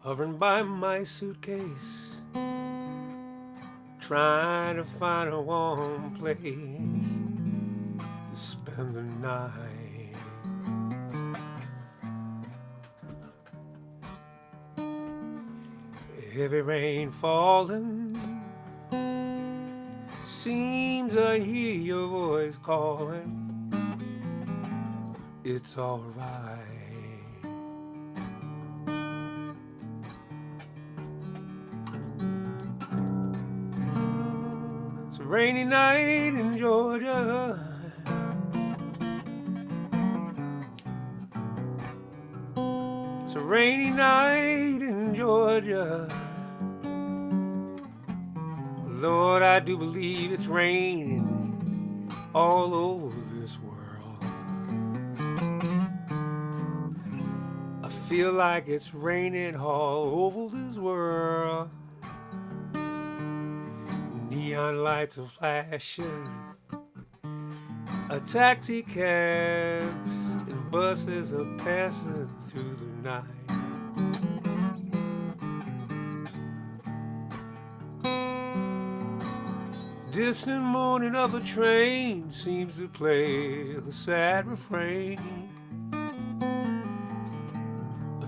Hovering by my suitcase, trying to find a warm place to spend the night. Heavy rain falling, seems I hear your voice calling. It's alright. It's a rainy night in Georgia. It's a rainy night in Georgia. Lord, I do believe it's raining all over this world. I feel like it's raining all over this world. Neon lights are flashing, taxi cabs and buses are passing through the night. Distant moaning of a train seems to play the sad refrain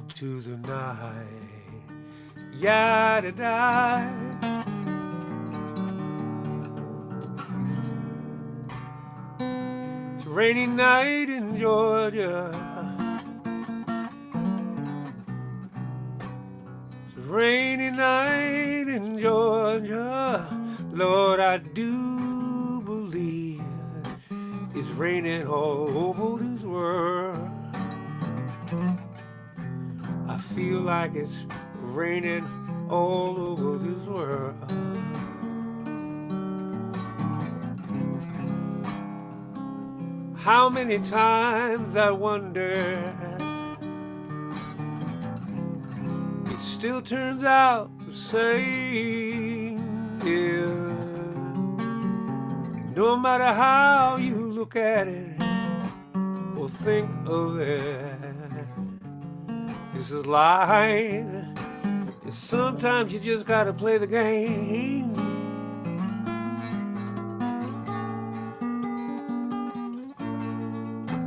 to the night. Yada-da. It's a rainy night in Georgia. It's a rainy night in Georgia. Lord, I do believe it's raining all over this world. I feel like it's raining all over this world. How many times I wonder, it still turns out the same. Yeah. No matter how you look at it or think of it, this is life. And sometimes you just gotta play the game.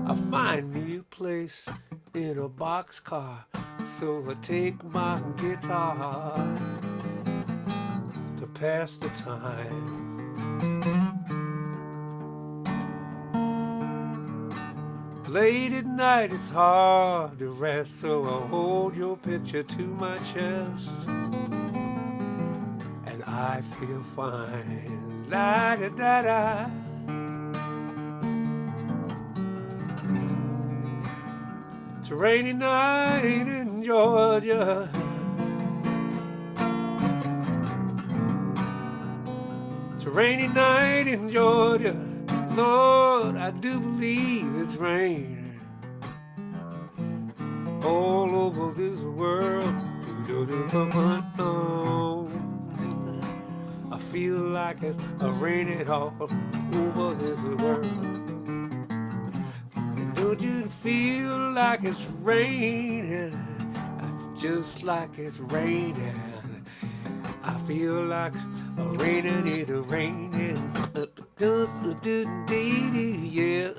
I find me a place in a boxcar, so I take my guitar to pass the time. Late at night it's hard to rest, so I hold your picture to my chest and I feel fine. La-da-da-da. It's a rainy night in Georgia. It's a rainy night in Georgia. Lord, I do believe it's raining all over this world. I feel like it's raining all over this world. Don't you feel like it's raining, just like it's raining? I feel like raining, it raining. Yeah.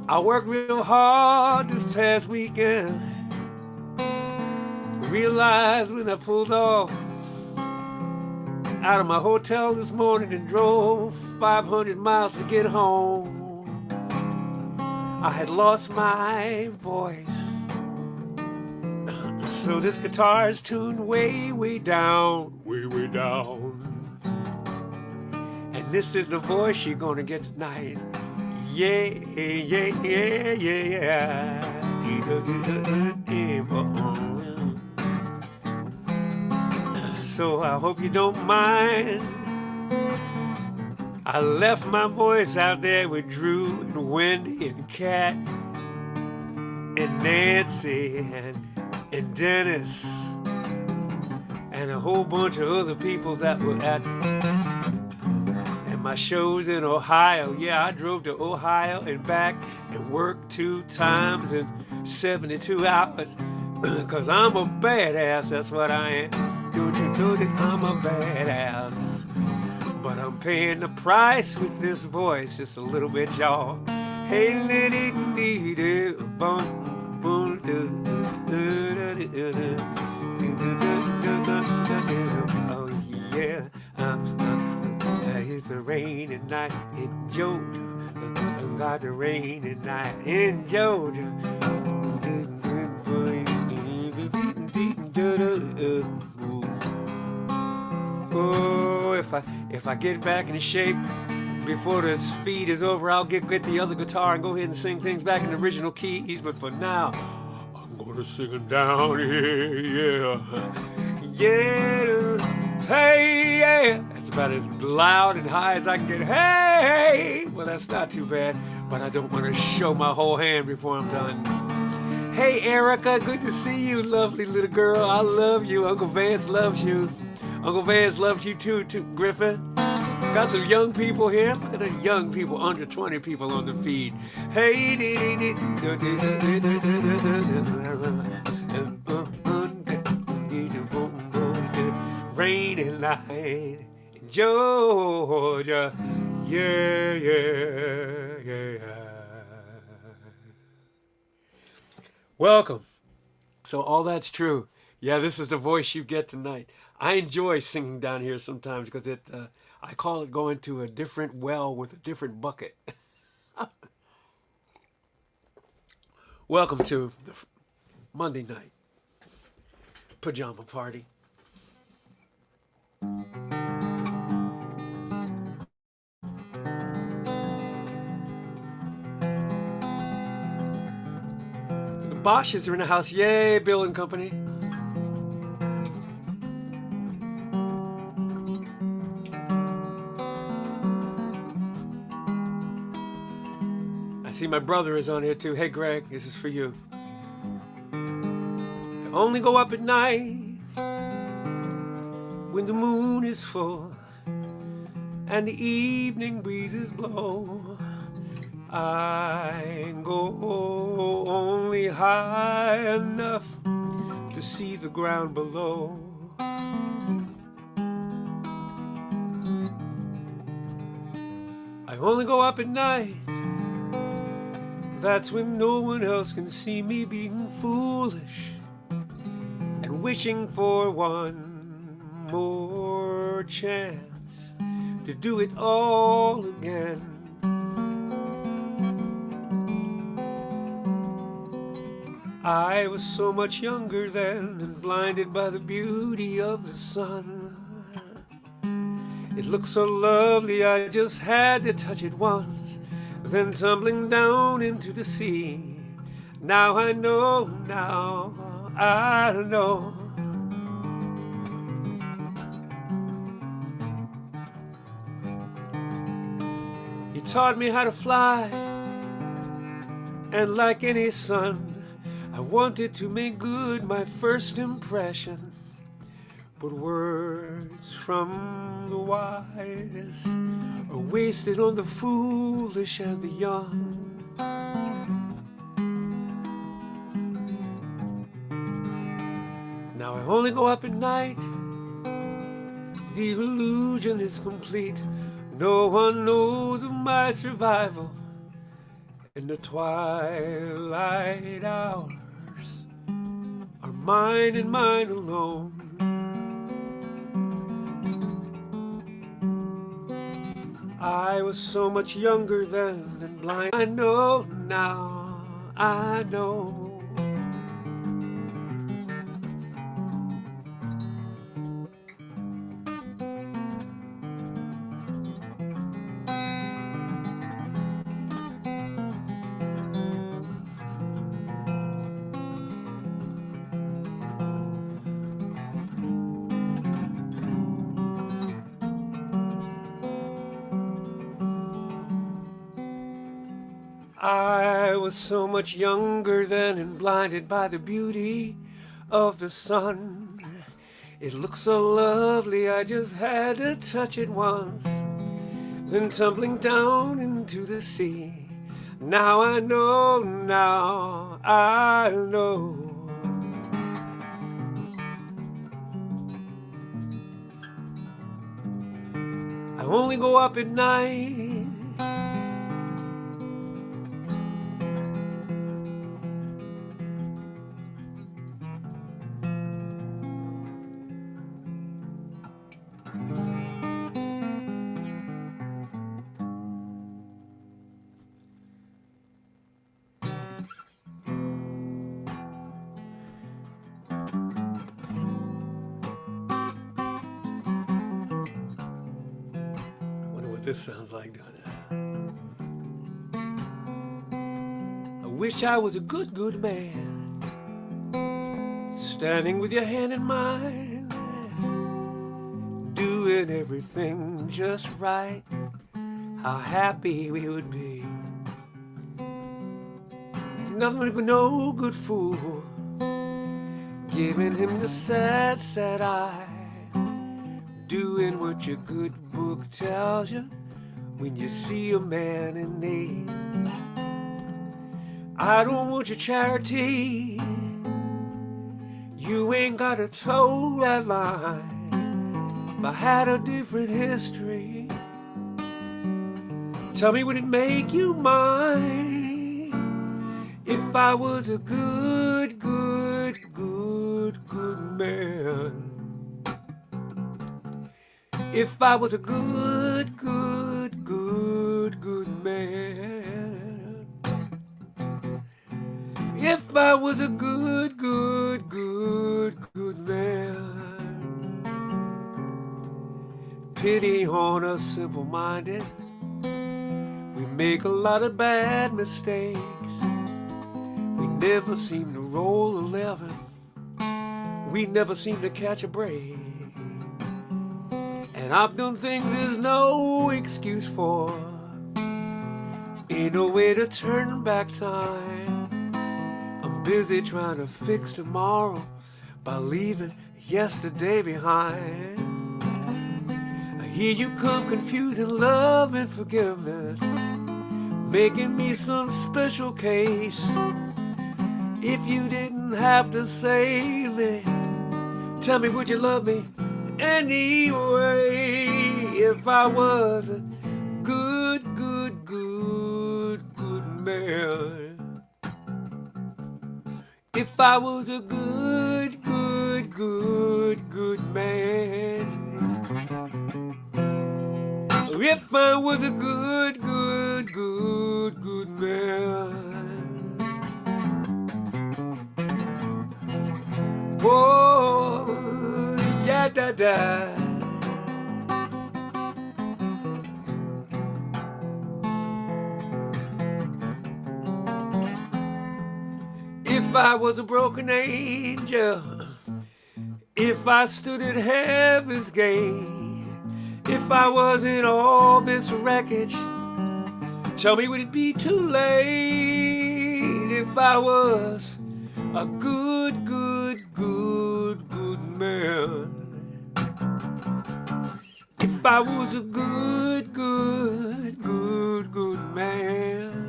I worked real hard this past weekend. Realized when I pulled off out of my hotel this morning and drove 500 miles to get home, I had lost my voice. So this guitar is tuned way, way down, way, way down. And this is the voice you're gonna get tonight. Yeah, yeah, yeah, yeah, yeah. So I hope you don't mind. I left my voice out there with Drew and Wendy and Kat and Nancy and Dennis and a whole bunch of other people that were at my shows in Ohio. Yeah, I drove to Ohio and back and worked 2 times in 72 hours. Cause I'm a badass, that's what I am. Don't you know that I'm a badass? But I'm paying the price with this voice, just a little bit, y'all. Hey, lady, boom, boom, oh yeah. It's a rainy night in Georgia. Got the rainy night in Georgia. Oh, if I get back into shape before this feed is over, I'll get the other guitar and go ahead and sing things back in the original keys. But for now, I'm gonna sing it down here, yeah. Yeah, hey, yeah. That's about as loud and high as I can get. Hey, well, that's not too bad, but I don't want to show my whole hand before I'm done. Hey, Erica, good to see you, lovely little girl. I love you. Uncle Vance loves you. Uncle Vance loves you too, Griffin. Got some young people here. Look at the young people, under 20 people on the feed. Hey, rainy night in Georgia. Yeah, yeah, yeah. Welcome. So all that's true. Yeah, this is the voice you get tonight. I enjoy singing down here sometimes because I call it going to a different well with a different bucket. Welcome to the Monday night pajama party. The Bosches are in the house. Yay, Bill and company. I see my brother is on here too. Hey, Greg, this is for you. I only go up at night when the moon is full and the evening breezes blow. I go only high enough to see the ground below. I only go up at night. That's when no one else can see me being foolish and wishing for one more chance to do it all again. I was so much younger then and blinded by the beauty of the sun. It looked so lovely, I just had to touch it once, then tumbling down into the sea. Now I know, now I know. He taught me how to fly, and like any son, I wanted to make good my first impression. But words from the wise are wasted on the foolish and the young. Now I only go up at night. The illusion is complete. No one knows of my survival in the twilight hours are mine and mine alone. I was so much younger then and blind. I know now, I know. I was so much younger then and blinded by the beauty of the sun. It looked so lovely, I just had to touch it once, then tumbling down into the sea. Now I know, now I know. I only go up at night. This sounds like that. I wish I was a good man. standing with your hand in mine, doing everything just right, how happy we would be. Nothing but no good fool, giving him the sad, sad eye, doing what your good book tells you when you see a man in need. I don't want your charity, you ain't got a toe that line, but I had a different history. Tell me, would it make you mine if I was a good, good, good, good man? If I was a good, good, good, good man. If I was a good, good, good, good man. Pity on us simple-minded. We make a lot of bad mistakes. We never seem to roll 11. We never seem to catch a break. And I've done things there's no excuse for. Ain't no way to turn back time. I'm busy trying to fix tomorrow by leaving yesterday behind. I hear you come confusing love and forgiveness, making me some special case. If you didn't have to save me, tell me, would you love me anyway? If I was a good, good, good, good man. If I was a good, good, good, good man. If I was a good, good, good, good man. Whoa, yeah, da, da. If I was a broken angel, if I stood at heaven's gate, if I wasn't all this wreckage, tell me, would it be too late if I was a good, good, good, good man? If I was a good, good, good, good man.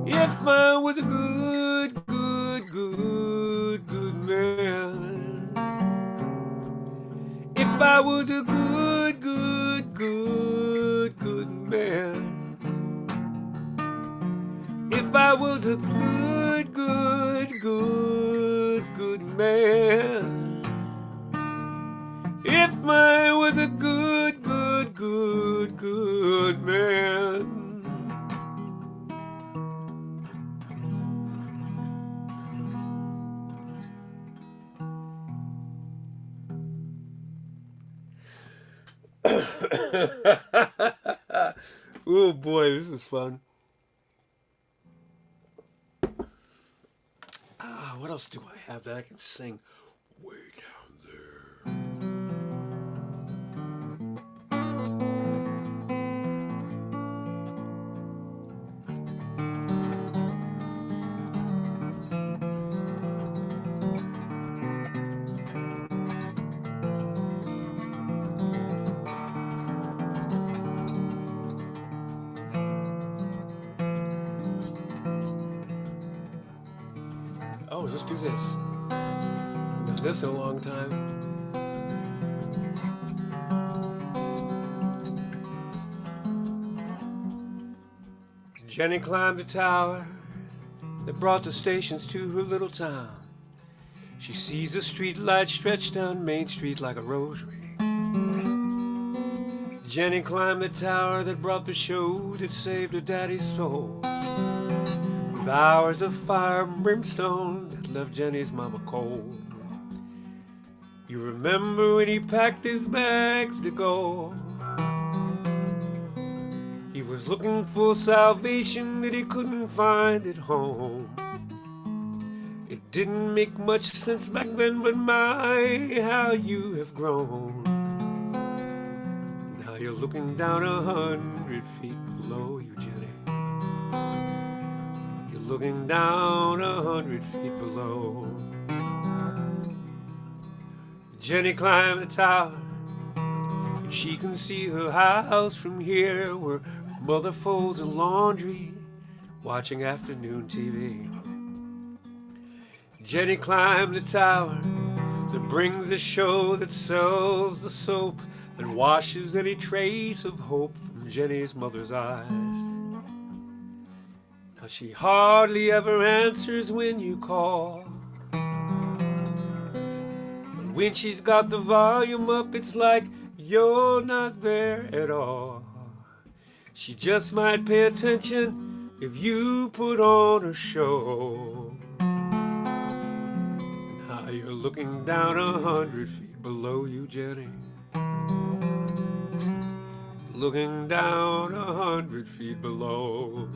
If I was a good, good, good, good man. If I was a good, good, good, good man. If I was a good, good, good, good man. If I was a good, good, good, good man. Oh boy, this is fun. What else do I have that I can sing way down there? Oh, let's do this. I've done this in a long time. Jenny climbed the tower that brought the stations to her little town. She sees a street light stretched down Main Street like a rosary. Jenny climbed the tower that brought the show that saved her daddy's soul. With hours of fire and brimstone that left Jenny's mama cold. You remember when he packed his bags to go? He was looking for salvation that he couldn't find at home. It didn't make much sense back then, but my, how you have grown. Now you're looking down 100 feet below you, Jenny. You're looking down 100 feet below. Jenny climbed the tower, and she can see her house from here, where mother folds her laundry, watching afternoon TV. Jenny climbed the tower that brings the show, that sells the soap, that washes any trace of hope from Jenny's mother's eyes. Now she hardly ever answers when you call, but when she's got the volume up, it's like you're not there at all. She just might pay attention if you put on a show. Now you're looking down 100 feet below you, Jenny. Looking down 100 feet below.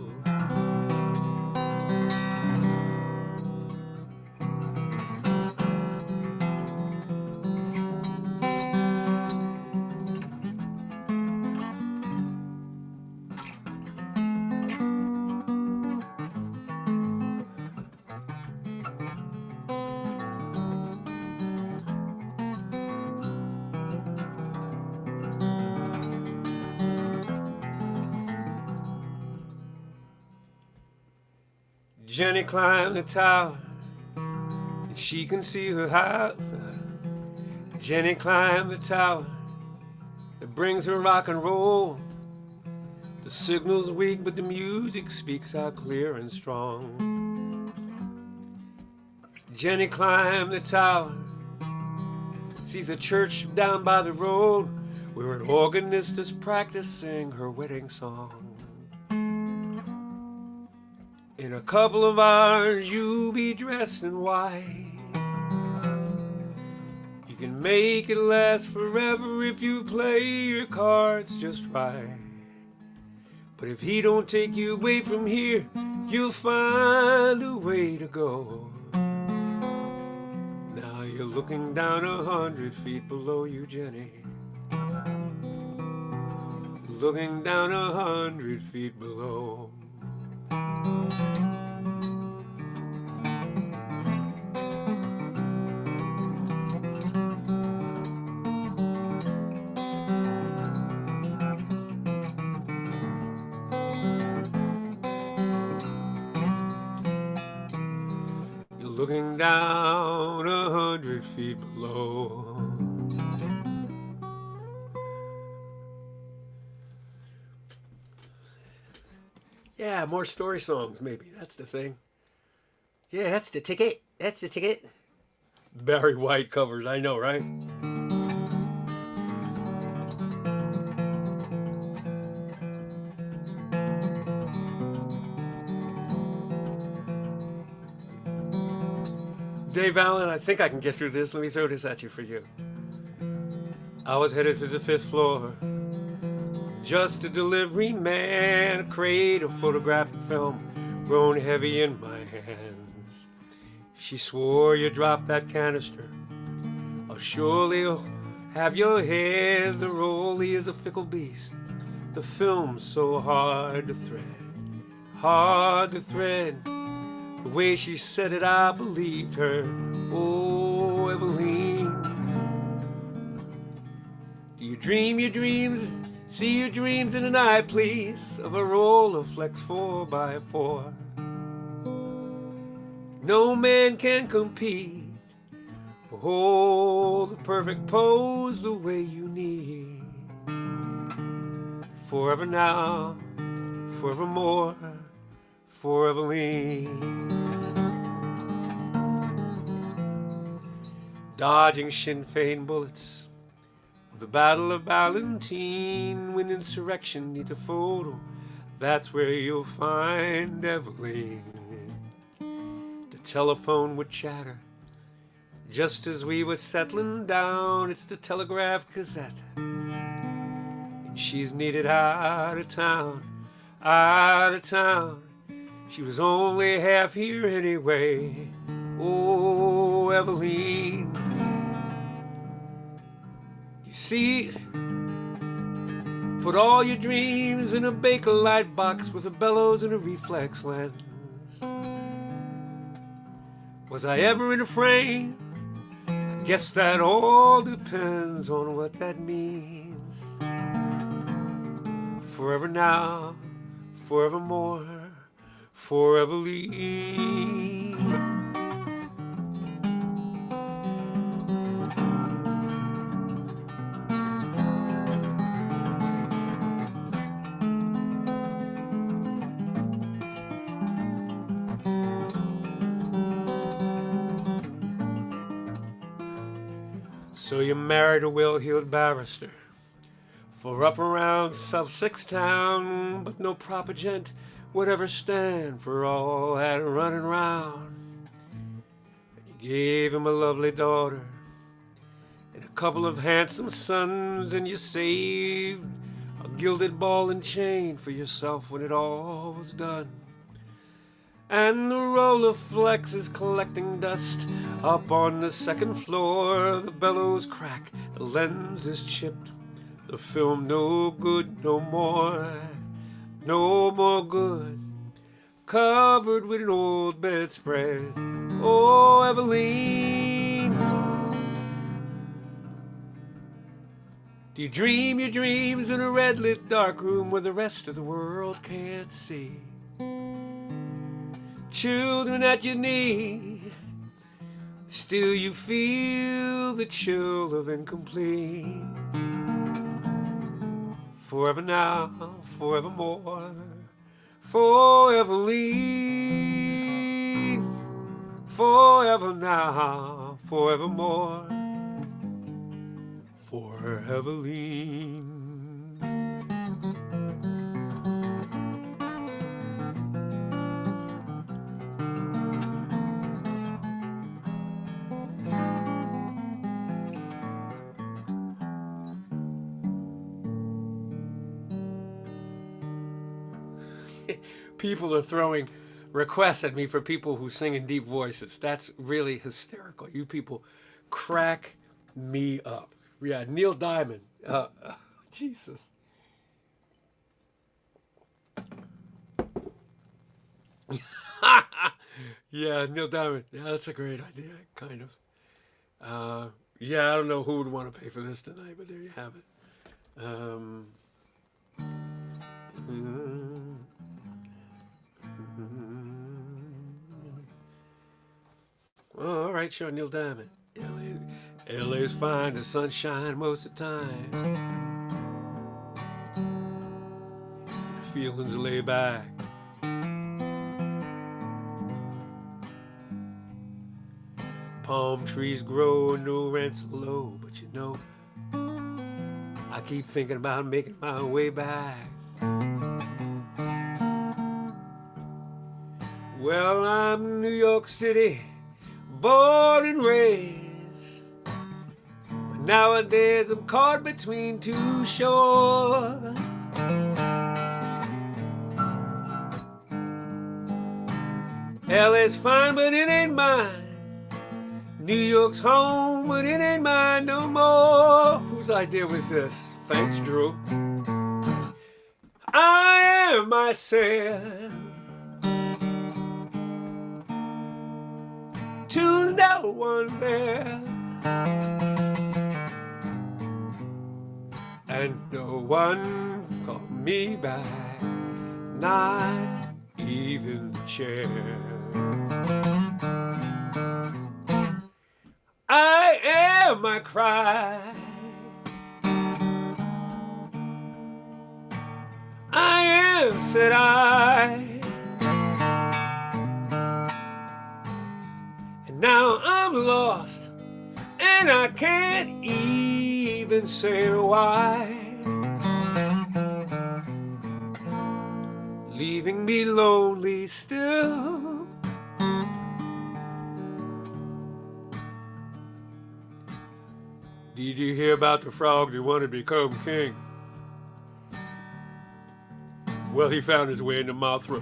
Jenny climbed the tower, and she can see her house. Jenny climbed the tower that brings her rock and roll. The signal's weak, but the music speaks out clear and strong. Jenny climbed the tower, sees a church down by the road, where an organist is practicing her wedding song. In a couple of hours you'll be dressed in white. You can make it last forever if you play your cards just right. But if he don't take you away from here, you'll find a way to go. Now you're looking down 100 feet below you, Jenny. Looking down 100 feet below. You're looking down 100 feet below. Yeah, more story songs, maybe. That's the thing. Yeah, that's the ticket. That's the ticket. Barry White covers, I know, right? Dave Allen, I think I can get through this. Let me throw this at you for you. I was headed for the 5th floor. Just a delivery man, a crate of photographic film grown heavy in my hands. She swore you dropped that canister, I'll surely have your head. The rollie is a fickle beast, the film's so hard to thread. Hard to thread. The way she said it, I believed her. Oh, Eveline, do you dream your dreams? See your dreams in the night, please, of a roll of flex 4x4. No man can compete. Hold the perfect pose the way you need. Forever now, forevermore, foreverline. Dodging Sinn Féin bullets, the Battle of Arlington. When insurrection needs a photo, that's where you'll find Eveline. The telephone would chatter just as we were settling down. It's the Telegraph Gazette, and she's needed out of town, out of town. She was only half here anyway. Oh, Eveline. You see, put all your dreams in a Bakelite box with a bellows and a reflex lens. Was I ever in a frame? I guess that all depends on what that means. Forever now, forevermore, foreverly. So you married a well-heeled barrister for up around Sussex town, but no proper gent would ever stand for all that running round. You gave him a lovely daughter and a couple of handsome sons, and you saved a gilded ball and chain for yourself when it all was done. And the Rolleiflex is collecting dust up on the second floor. The bellows crack, the lens is chipped, the film no good no more, no more good, covered with an old bedspread. Oh, Eveline, do you dream your dreams in a red-lit dark room where the rest of the world can't see? Children at your knee, still you feel the chill of incomplete. Forever now, forevermore, foreverly. Forever now, forevermore, foreverly. People are throwing requests at me for people who sing in deep voices. That's really hysterical. You people crack me up. Yeah, Neil Diamond. Jesus. Yeah, Neil Diamond. Yeah, that's a great idea, kind of. Yeah, I don't know who would want to pay for this tonight, but there you have it. All right, sure, Neil Diamond. LA's fine, the sunshine most of the time. The feelings lay back. Palm trees grow and no rent's low, but you know, I keep thinking about making my way back. Well, I'm New York City, born and raised, but nowadays I'm caught between two shores. LA's fine, but it ain't mine. New York's home, but it ain't mine no more. Whose idea was this? Thanks, Drew. I am myself, to no one there, and no one called me back, not even the chair. I am my cry, I am, said I, and now I'm lost, and I can't even say why, leaving me lonely still. Did you hear about the frog that wanted to become king? Well, he found his way into my throat.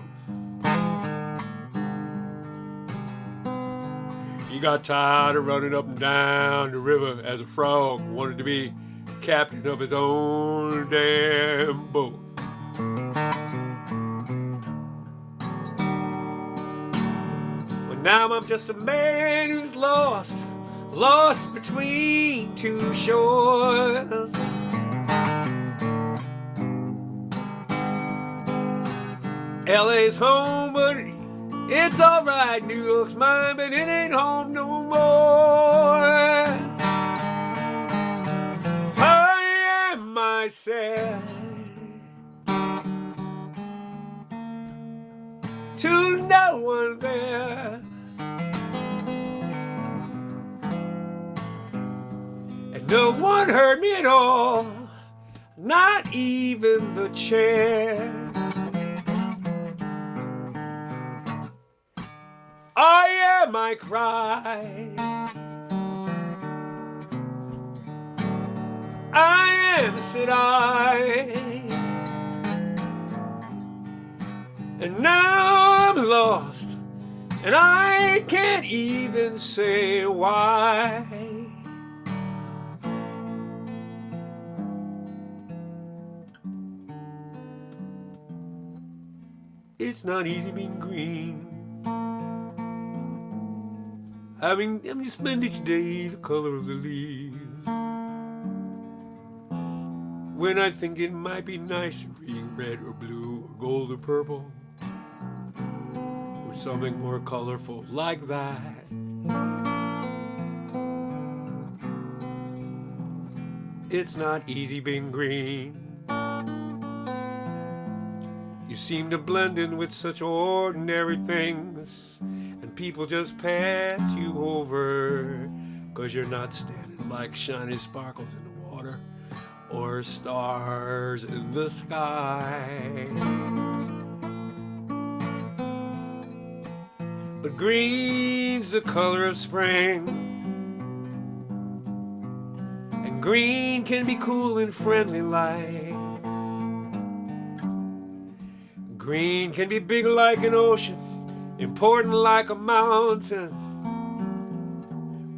He got tired of running up and down the river as a frog, wanted to be captain of his own damn boat. Well, now I'm just a man who's lost between two shores. LA's home, but it's alright. New York's mine, but it ain't home no more. I am myself to no one there, and no one heard me at all, not even the chair. I am, I cry. I am, said I. And now I'm lost, and I can't even say why. It's not easy being green. I'm just spend each day the color of the leaves, when I think it might be nicer being red or blue or gold or purple, or something more colorful like that. It's not easy being green. You seem to blend in with such ordinary things, and people just pass you over, 'cause you're not standing like shiny sparkles in the water or stars in the sky. But green's the color of spring, and green can be cool and friendly like. Green can be big like an ocean, important like a mountain,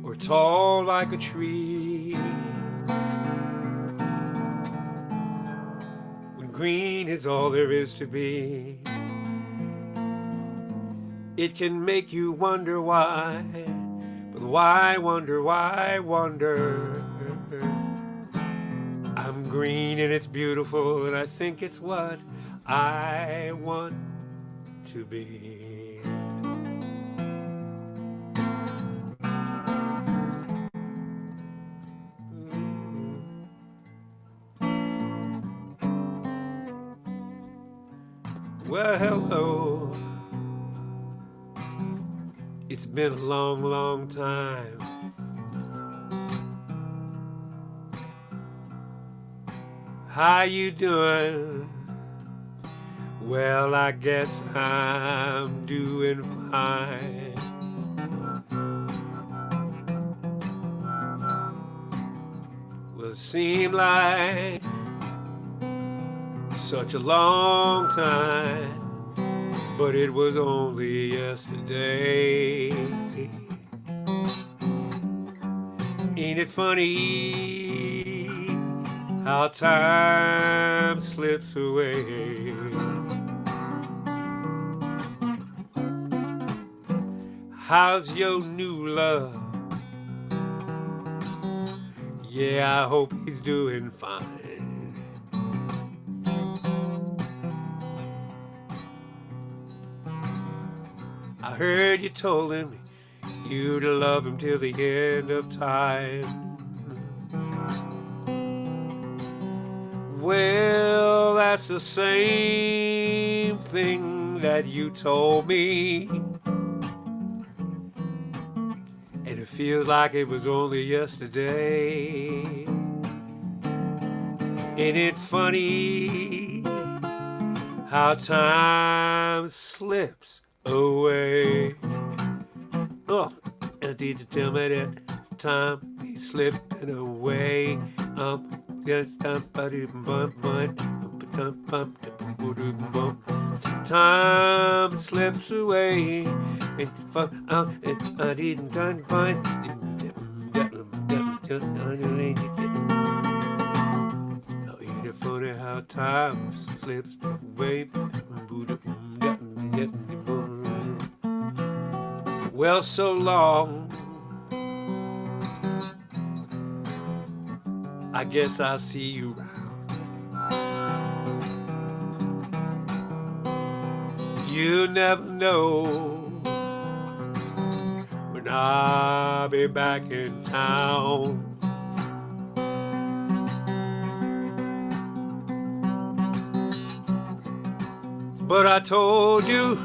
or tall like a tree. When green is all there is to be, it can make you wonder why, but why wonder, why wonder? I'm green and it's beautiful, and I think it's what I want to be. Well, hello. It's been a long, long time. How you doing? Well, I guess I'm doing fine. Well, it seemed like such a long time, but it was only yesterday. Ain't it funny how time slips away? How's your new love? Yeah, I hope he's doing fine. I heard you told him you'd love him till the end of time. Well, that's the same thing that you told me, and it feels like it was only yesterday. Ain't it funny how time slips away? Oh, and did you tell me that time be slipping away? Time time slips away. And I didn't find. Ain't it funny how time slips away? Well, so long. I guess I'll see you around. You never know when I'll be back in town. But I told you,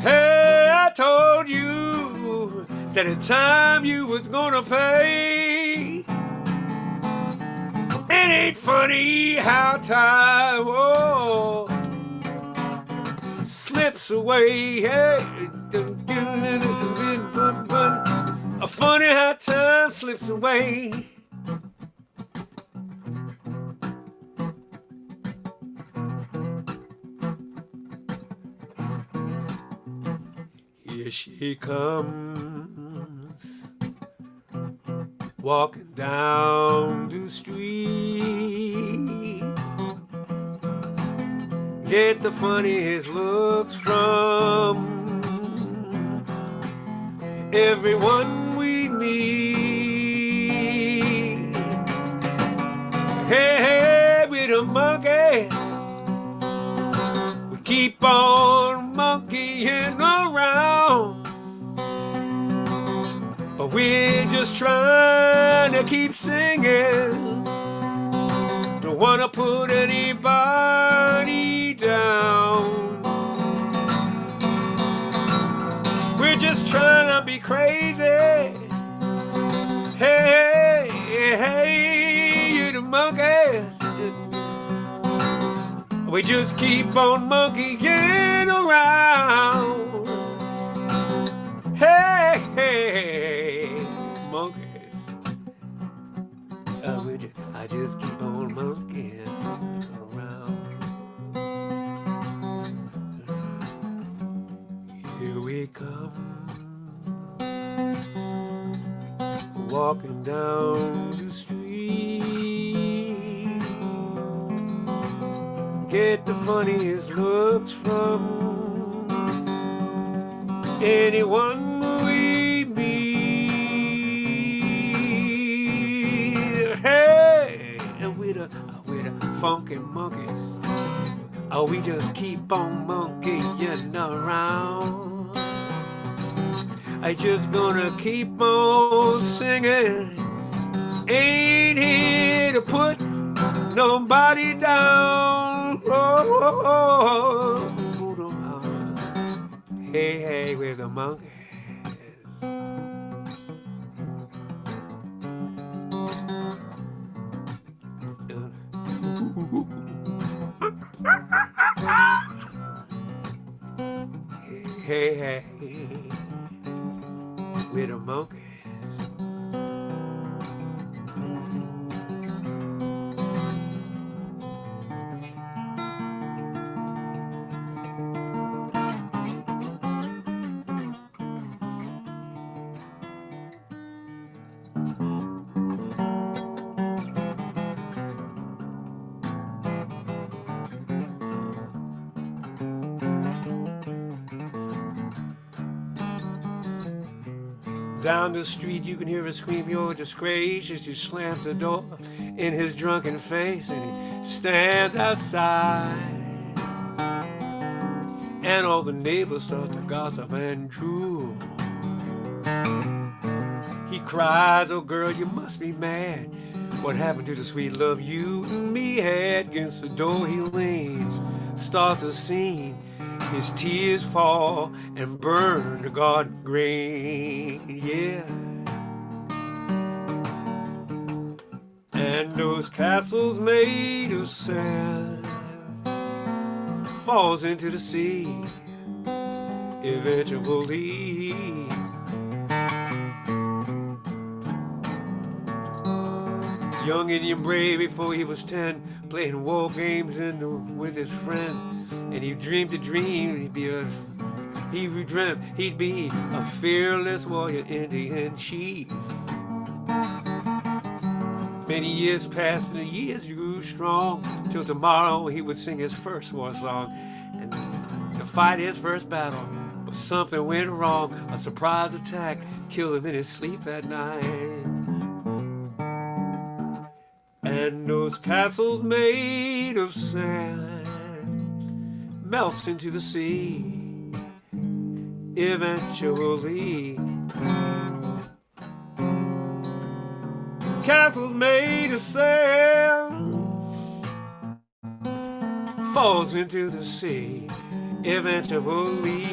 hey, I told you that in time you was gonna pay. It ain't funny how time slips away. Hey, funny how time slips away. Here she comes, walking down the street. Get the funniest looks from everyone we meet. Hey, with the monkeys, we keep on monkeying around. But we're just trying to keep singing. Don't wanna put anybody down. We're just trying to be crazy. Hey, hey, you the monkeys. We just keep on monkeying around. Hey, hey, monkeys. I just keep on monkeying around. Here we come, walking down the street. Get the funniest looks from anyone we meet. Hey, and with the funky monkeys, oh, we just keep on monkeying around. I just gonna keep on singing. Ain't here to put nobody down. Oh, hey, hey, we're the monkeys. Hey, hey, we're the monkeys. Down the street you can hear her scream your disgrace as he slams the door in his drunken face, and he stands outside, and all the neighbors start to gossip and drool. He cries, oh girl, you must be mad. What happened to the sweet love you and me had? Against the door he leans, starts a scene. His tears fall and burn the garden green, yeah. And those castles made of sand falls into the sea eventually. Young Indian brave before he was 10, playing war games with his friends. And he dreamed a dream he'd be a he dreamt he'd be a fearless warrior Indian chief. Many years passed and the years grew strong, till tomorrow he would sing his first war song and to fight his first battle. But something went wrong. A surprise attack killed him in his sleep that night. And those castles made of sand melts into the sea eventually. Castles made of sand falls into the sea eventually.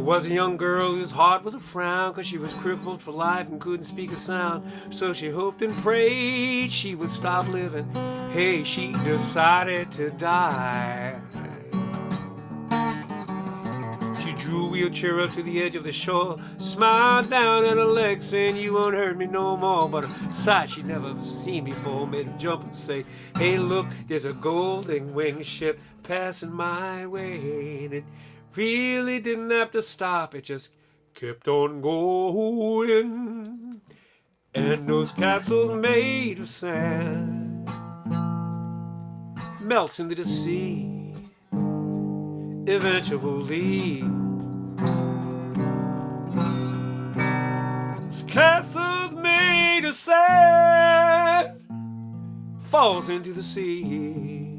Was a young girl whose heart was a frown, 'cause she was crippled for life and couldn't speak a sound. So she hoped and prayed she would stop living. Hey, she decided to die. She drew a wheelchair up to the edge of the shore, smiled down at her leg, saying, "You won't hurt me no more." But a sight she'd never seen before made her jump and say, "Hey, look, there's a golden winged ship passing my way." And it really didn't have to stop, it just kept on going. And those castles made of sand melts into the sea eventually. Those castles made of sand falls into the sea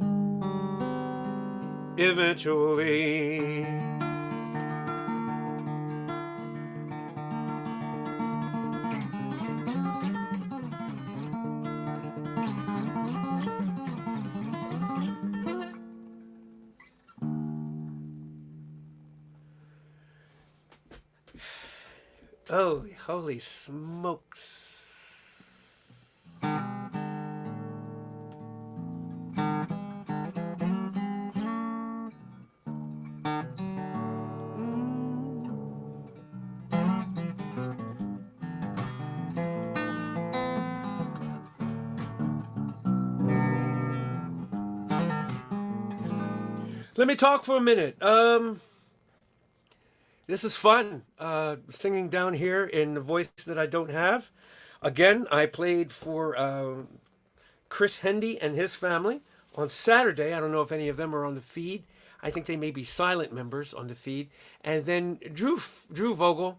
eventually. Holy smokes. Let me talk for a minute. This is fun, singing down here in the voice that I don't have. Again, I played for Chris Hendy and his family on Saturday. I don't know if any of them are on the feed. I think they may be silent members on the feed. And then Drew Vogel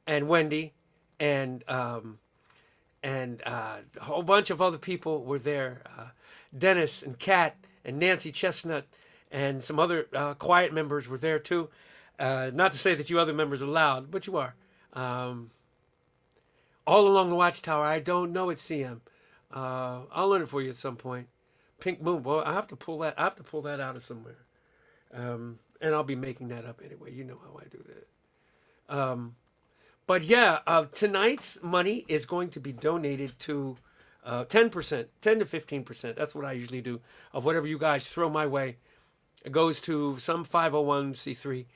and Wendy and a whole bunch of other people were there. Dennis and Kat and Nancy Chestnut and some other quiet members were there too. Not to say that you other members are loud, but you are. All Along the Watchtower. I don't know it, CM. I'll learn it for you at some point. Pink Moon. Well, I have to pull that out of somewhere. And I'll be making that up anyway. You know how I do that. But yeah, tonight's money is going to be donated to 10%, 10 to 15%. That's what I usually do of whatever you guys throw my way. It goes to some 501c3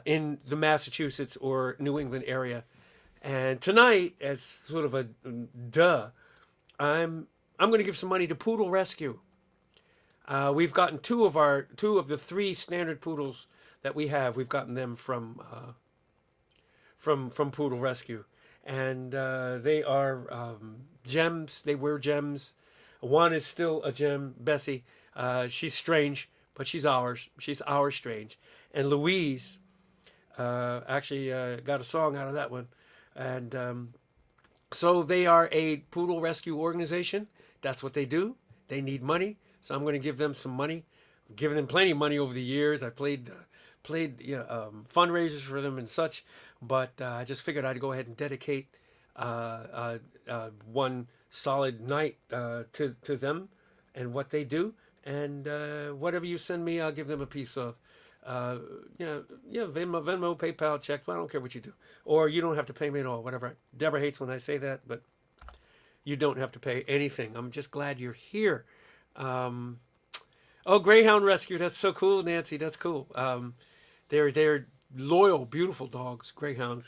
in the Massachusetts or New England area. And tonight, as sort of a I'm going to give some money to Poodle Rescue. We've gotten two of the three standard poodles that we have. We've gotten them from Poodle Rescue, and they are gems. They wear gems. One is still a gem, Bessie. She's strange, but she's ours. She's our strange. And Louise actually got a song out of that one. And so they are a poodle rescue organization. That's what they do. They need money. So I'm going to give them some money. I've given them plenty of money over the years. I played fundraisers for them and such. But I just figured I'd go ahead and dedicate one solid night to them and what they do. and whatever you send me, I'll give them a piece of. Venmo, PayPal, check. I don't care what you do, or you don't have to pay me at all. Whatever. Deborah hates when I say that, but you don't have to pay anything. I'm just glad you're here. Oh, Greyhound Rescue. That's so cool, Nancy. That's cool. They're loyal, beautiful dogs, Greyhounds.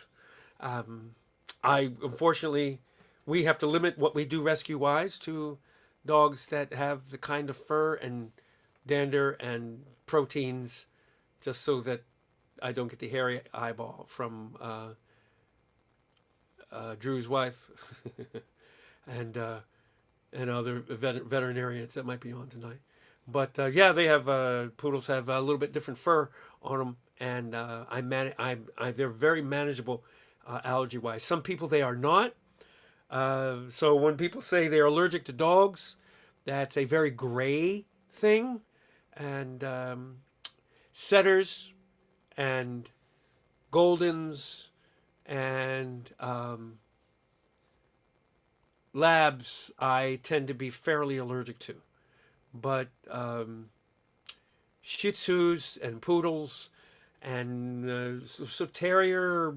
Unfortunately, we have to limit what we do rescue wise to dogs that have the kind of fur and dander and proteins, just so that I don't get the hairy eyeball from Drew's wife and other veterinarians that might be on tonight. But yeah, they have poodles have a little bit different fur on them, and they're very manageable allergy wise. Some people they are not. So when people say they're allergic to dogs, that's a very gray thing, and setters and Goldens and labs I tend to be fairly allergic to. But Shih Tzus and poodles and so terrier,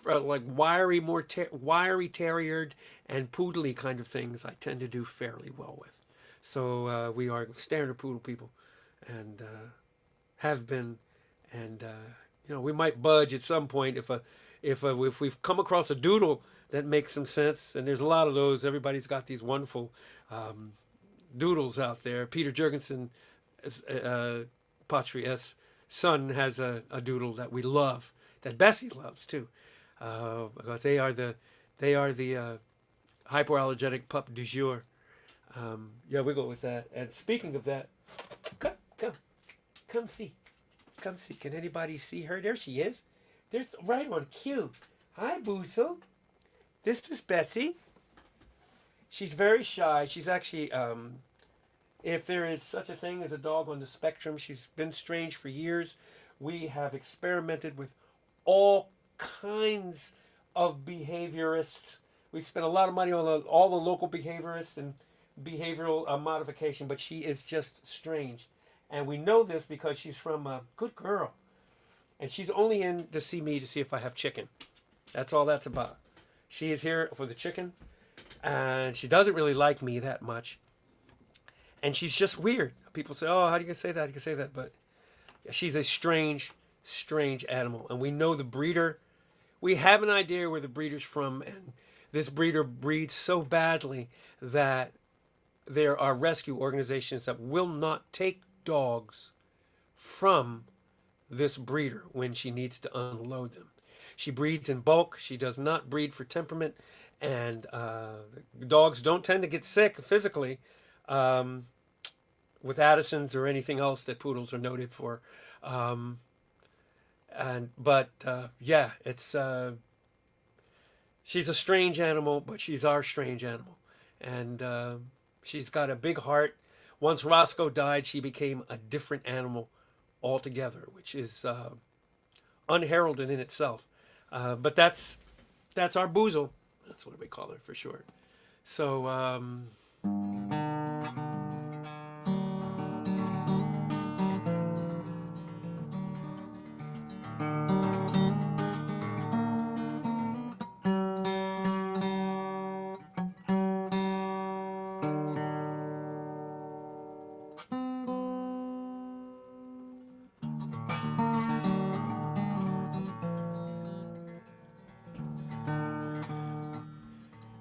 like wiry, wiry terriered and poodly kind of things I tend to do fairly well with. So we are standard poodle people, and have been, and we might budge at some point if we've come across a doodle that makes some sense, and there's a lot of those. Everybody's got these wonderful doodles out there. Peter Jurgensen, Patria's son, has a doodle that we love, that Bessie loves too, because they are the hypoallergenic pup du jour. Yeah, we go with that. And speaking of that, come see. Can anybody see her? There she is. There's right on cue. Hi, Boozle. This is Bessie. She's very shy. She's actually, if there is such a thing as a dog on the spectrum, she's been strange for years. We have experimented with all kinds of behaviorists. We spent a lot of money on all the local behaviorists and behavioral modification, but she is just strange. And we know this because she's from a good girl. And she's only in to see me to see if I have chicken. That's all that's about. She is here for the chicken. And she doesn't really like me that much. And she's just weird. People say, oh, how do you say that? How do you say that? But she's a strange, strange animal. And we know the breeder. We have an idea where the breeder's from. And this breeder breeds so badly that there are rescue organizations that will not take dogs from this breeder when she needs to unload them. She breeds in bulk. She does not breed for temperament. And dogs don't tend to get sick physically with Addison's or anything else that poodles are noted for. Yeah, it's she's a strange animal, but she's our strange animal. And she's got a big heart. Once Roscoe died, she became a different animal altogether, which is unheralded in itself. But that's our Boozle. That's what we call her for short. So,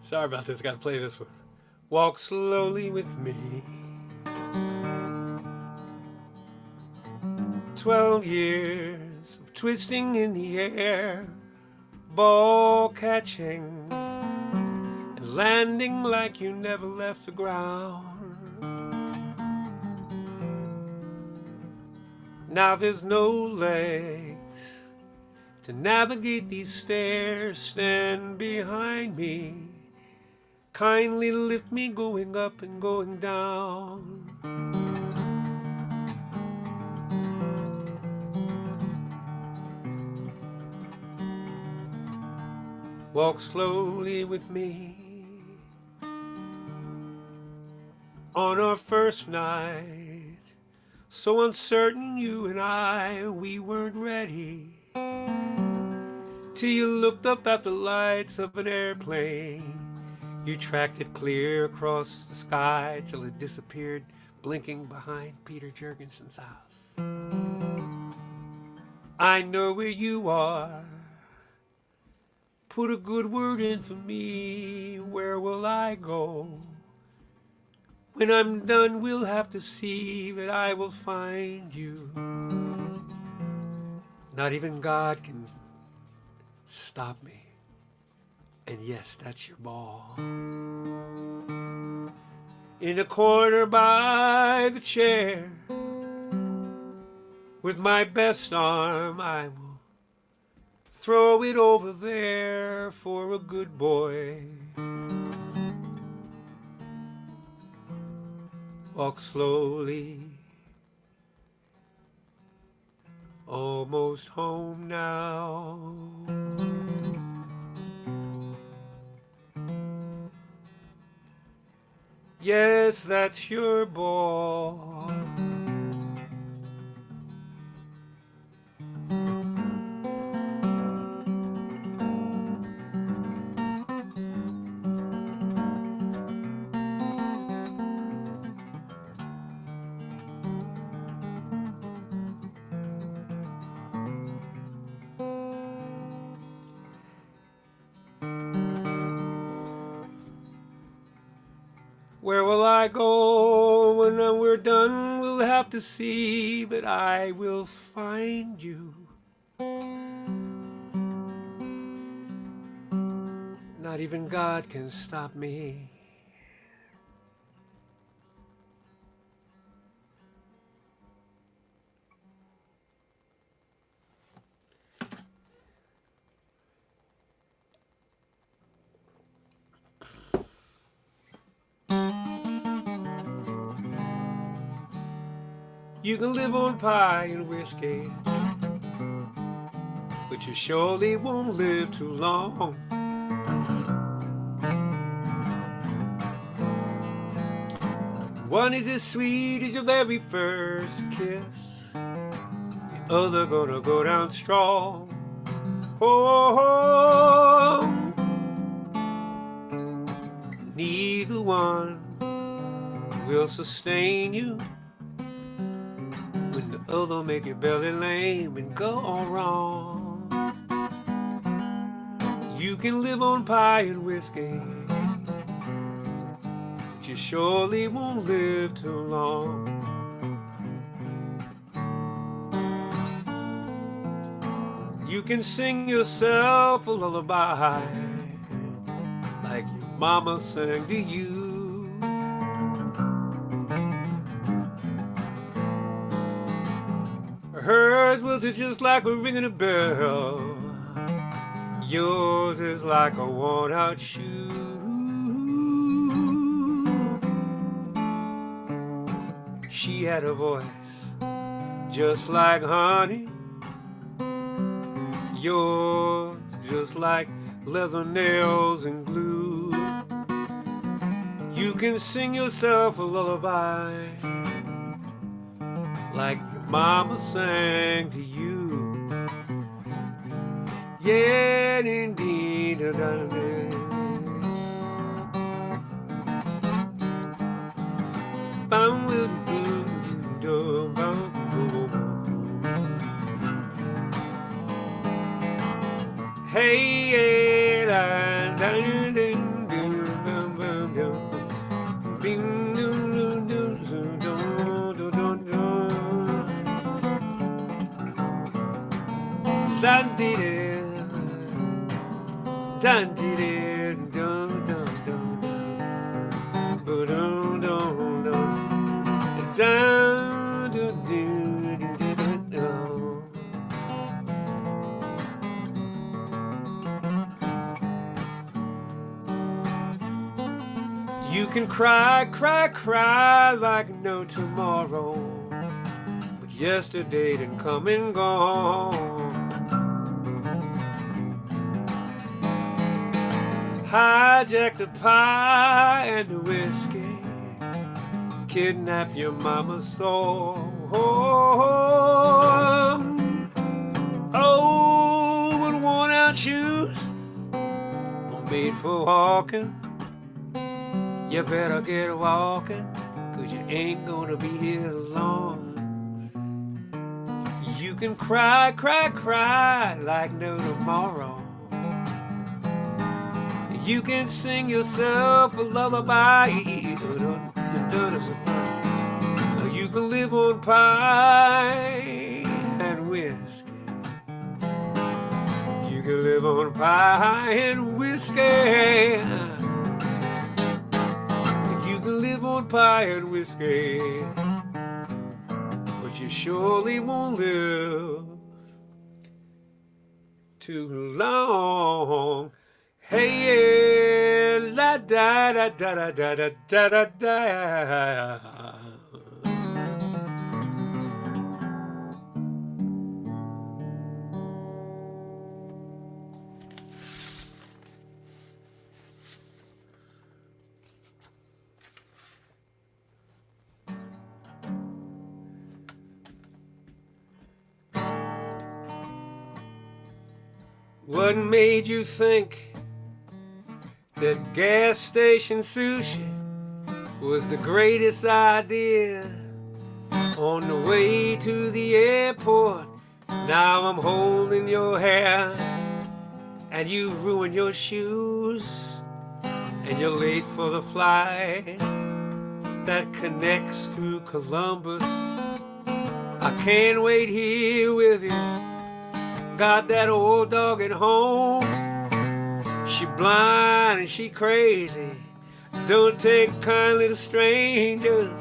sorry about this. Got to play this one. Walk slowly with me. 12 years of twisting in the air, ball catching and landing like you never left the ground. Now there's no legs to navigate these stairs. Stand behind me. Kindly lift me going up and going down. Walk slowly with me on our first night. So uncertain, you and I, we weren't ready. Till you looked up at the lights of an airplane. You tracked it clear across the sky till it disappeared, blinking behind Peter Jurgensen's house. I know where you are. Put a good word in for me. Where will I go? When I'm done, we'll have to see, but I will find you. Not even God can stop me. And yes, that's your ball. In the corner by the chair, with my best arm, I will throw it over there for a good boy. Walk slowly, almost home now. Yes, that's your ball. Where will I go when we're done? We'll have to see, but I will find you. Not even God can stop me. You can live on pie and whiskey, but you surely won't live too long. One is as sweet as your very first kiss, the other gonna go down strong. Oh, neither one will sustain you. When the other make your belly lame and go all wrong. You can live on pie and whiskey, but you surely won't live too long. You can sing yourself a lullaby like your mama sang to you. Hers was just like a ringing a bell. Yours is like a worn-out shoe. She had a voice just like honey. Yours just like leather nails and glue. You can sing yourself a lullaby like your mama sang to you. Yeah, indeed. Hey, you can cry, cry, cry like no tomorrow, but yesterday done come and gone. Hijack the pie and the whiskey, kidnap your mama's soul. Old worn out shoes made for walking. You better get walking, 'cause you ain't gonna be here long. You can cry, cry, cry like no tomorrow. You can sing yourself a lullaby. You can live on pie and whiskey. You can live on pie and whiskey. You can live on pie and whiskey, but you surely won't live too long. Hey, la da da da da da da da da. What made you think that gas station sushi was the greatest idea? On the way to the airport, now I'm holding your hair, and you've ruined your shoes, and you're late for the flight that connects to Columbus. I can't wait here with you. Got that old dog at home. She blind and she crazy. Don't take kindly to strangers,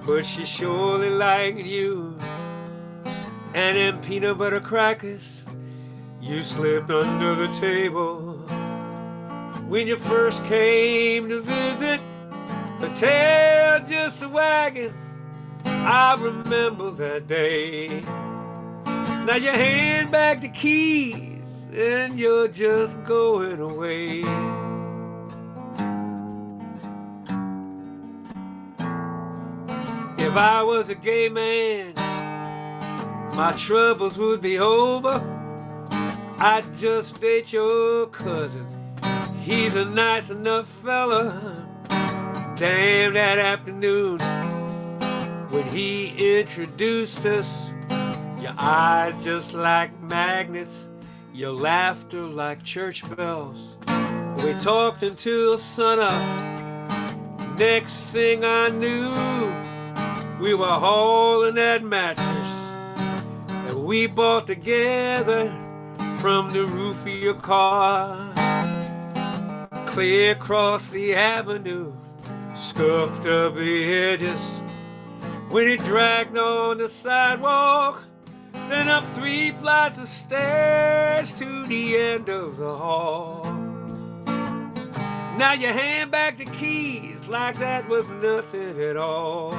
but she surely like you. And them peanut butter crackers you slipped under the table when you first came to visit. A tail just a wagging. I remember that day. Now you hand back the keys and you're just going away. If I was a gay man, my troubles would be over. I'd just date your cousin. He's a nice enough fella. Damn, that afternoon when he introduced us, your eyes just like magnets, your laughter like church bells. We talked until sunup. Next thing I knew, we were hauling that mattress that we bought together from the roof of your car. Clear across the avenue, scuffed up the edges. When it dragged on the sidewalk, then up 3 flights of stairs to the end of the hall. Now you hand back the keys like that was nothing at all.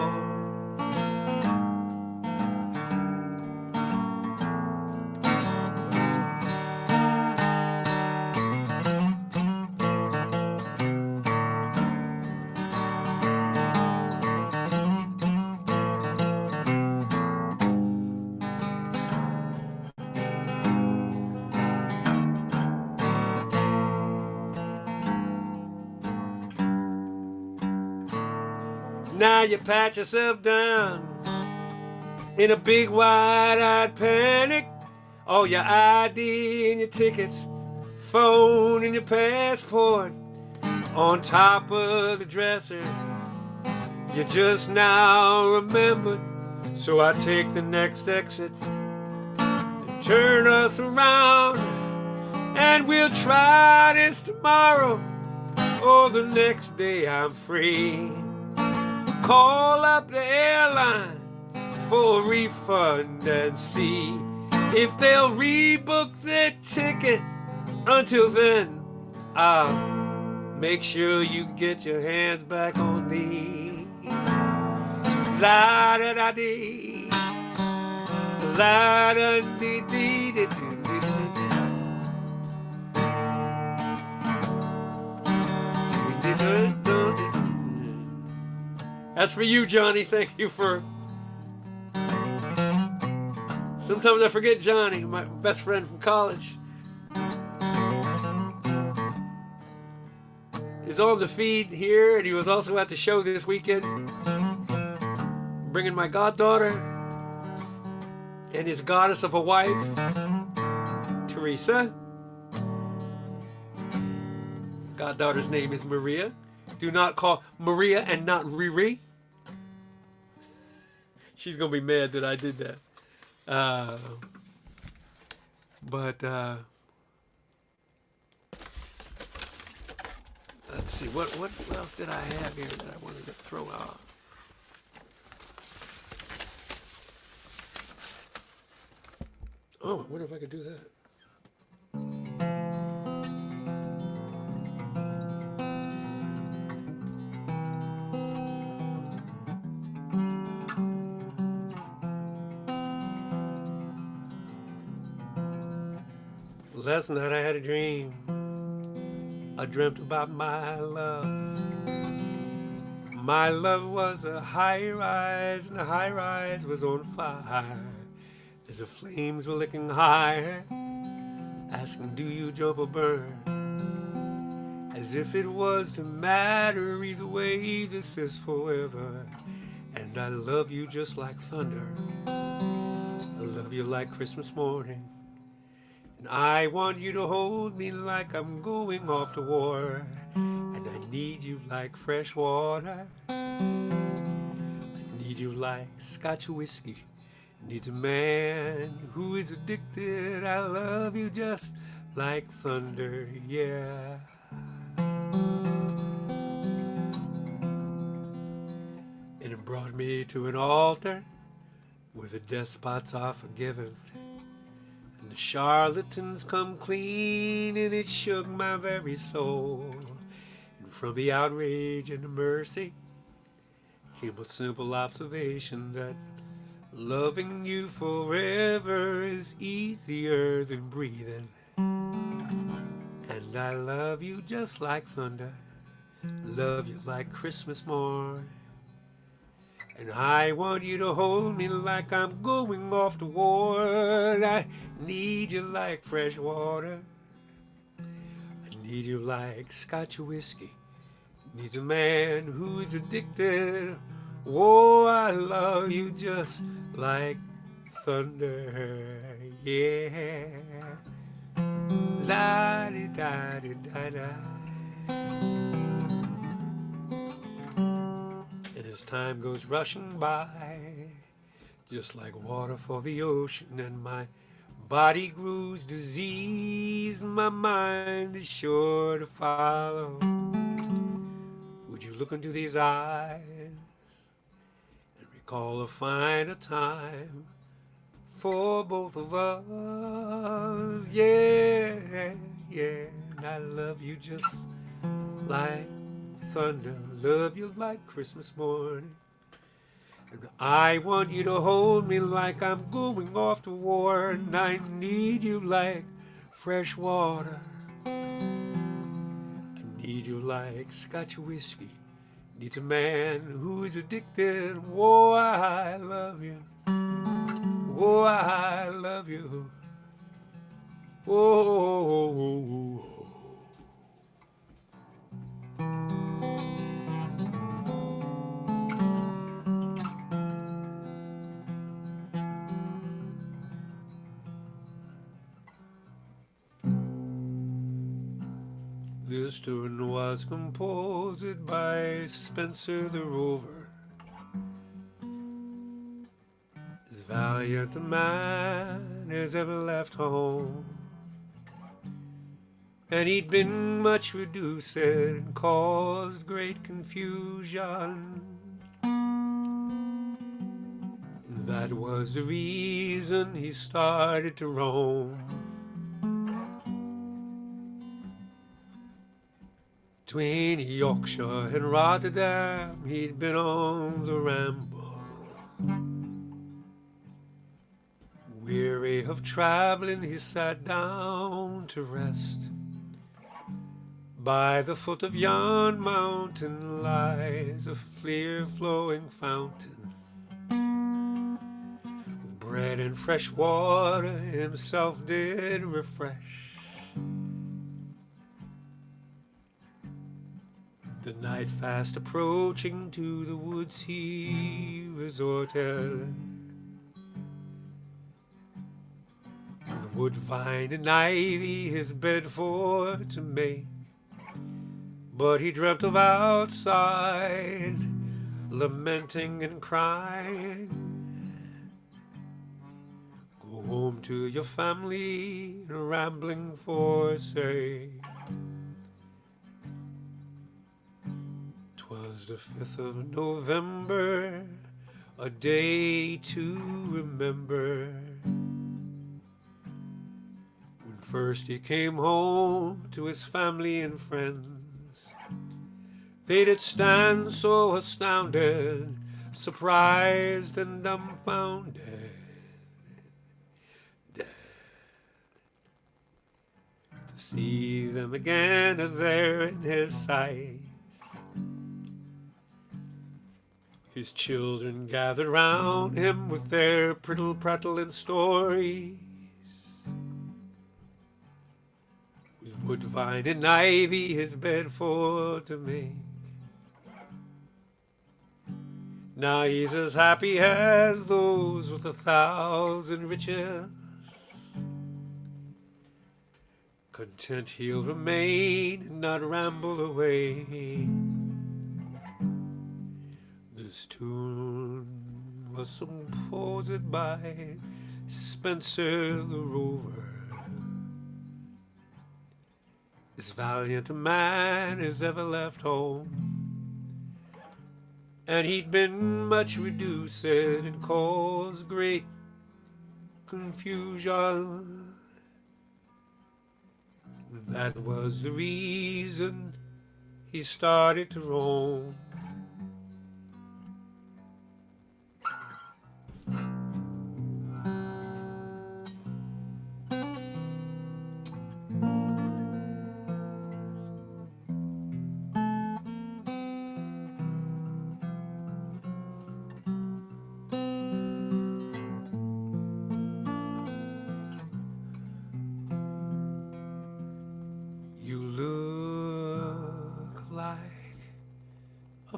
Now you pat yourself down in a big wide-eyed panic. All your ID and your tickets, phone and your passport on top of the dresser. You just now remembered, so I take the next exit and turn us around, and we'll try this tomorrow or the next day I'm free. Call up the airline for a refund and see if they'll rebook their ticket. Until then, I'll make sure you get your hands back on me. La da da dee, la da dee dee dee dee. That's for you, Johnny. Thank you for... Sometimes I forget Johnny, my best friend from college. He's on the feed here, and he was also at the show this weekend, bringing my goddaughter and his goddess of a wife, Teresa. Goddaughter's name is Maria. Do not call Maria and not Riri. She's gonna be mad that I did that. But let's see, what else did I have here that I wanted to throw out? Oh, I wonder if I could do that. Last night I had a dream. I dreamt about my love. My love was a high rise, and the high rise was on fire. As the flames were licking higher, asking, do you jump or burn? As if it was to matter either way, this is forever. And I love you just like thunder. I love you like Christmas morning. And I want you to hold me like I'm going off to war. And I need you like fresh water. I need you like scotch whiskey. Need a man who is addicted. I love you just like thunder, yeah. And it brought me to an altar where the despots are forgiven. And the charlatans come clean, and it shook my very soul. And from the outrage and the mercy came a simple observation that loving you forever is easier than breathing. And I love you just like thunder. Love you like Christmas morn. And I want you to hold me like I'm going off to war. I need you like fresh water. I need you like scotch whiskey. Needs a man who is addicted. Oh, I love you just like thunder, yeah. La-di-da-di-da-da. And as time goes rushing by, just like water for the ocean, and my body grows diseased, my mind is sure to follow. Would you look into these eyes and recall a finer time for both of us? Yeah, yeah. And I love you just like thunder. Love you like Christmas morning. And I want you to hold me like I'm going off to war. And I need you like fresh water. I need you like scotch whiskey. Need a man who is addicted. Oh, I love you. Oh, I love you. Oh. This tune was composed by Spencer the Rover. As valiant a man as ever left home, and he'd been much reduced and caused great confusion. That was the reason he started to roam. 'Tween Yorkshire and Rotterdam, he'd been on the ramble. Weary of traveling, he sat down to rest By the foot of yon mountain lies a clear flowing fountain, with bread and fresh water himself did refresh. The night fast approaching, to the woods he resorted. The wood, vine, and ivy his bed for to make, but he dreamt of outside, lamenting and crying. Go home to your family, rambling forsake. 'Twas the 5th of November, a day to remember, when first he came home to his family and friends. They did stand so astounded, surprised and dumbfounded, to see them again there in his sight. His children gathered round him with their prittle, prattle, and stories, with wood, vine, and ivy his bed for to make. Now he's as happy as those with 1,000 riches, content he'll remain and not ramble away. This tune was composed by Spencer the Rover. As valiant a man as ever left home, and he'd been much reduced and caused great confusion. That was the reason he started to roam.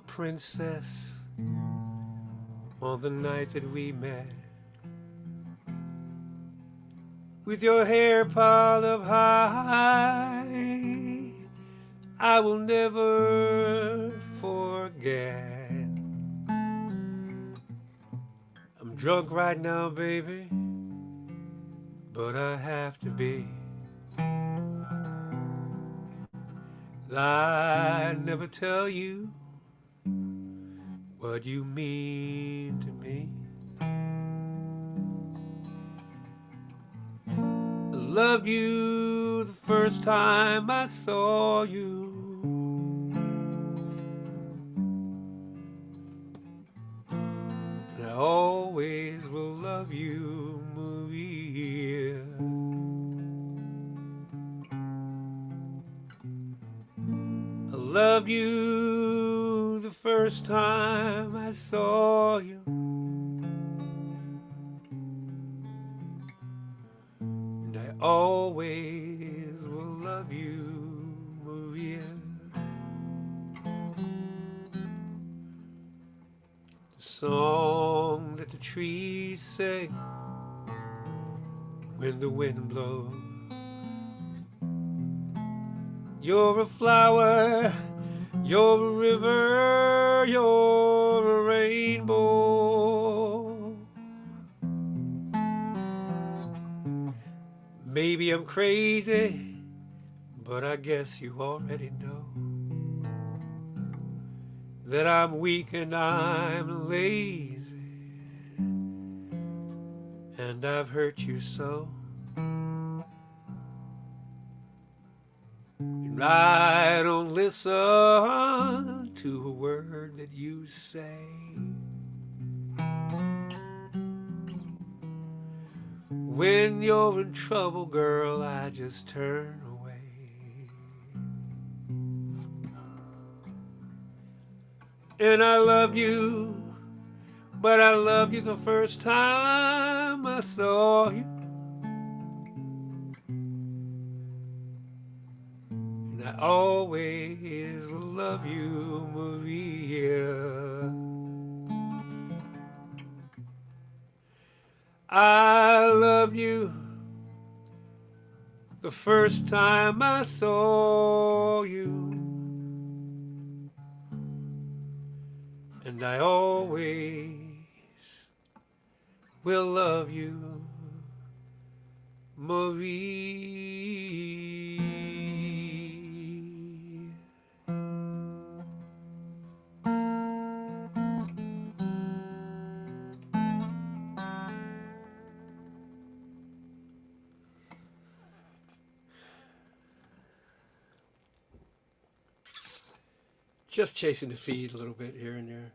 Princess, on the night that we met, with your hair piled up high, I will never forget. I'm drunk right now, baby, but I have to be. I'd never tell you what you mean to me. I loved you the first time I saw you, and I always will love you, Maria. I loved you the first time I saw you, and I always will love you, Maria. The song that the trees sing when the wind blows. You're a flower, you're a river, you're a rainbow. Maybe I'm crazy, but I guess you already know that I'm weak and I'm lazy, and I've hurt you so. And I don't listen to a word that you say. When you're in trouble, girl, I just turn away. And I love you, but I loved you the first time I saw you. And I always will love you, Maria. I loved you the first time I saw you. And I always will love you, Marie. Just chasing the feed a little bit here and there.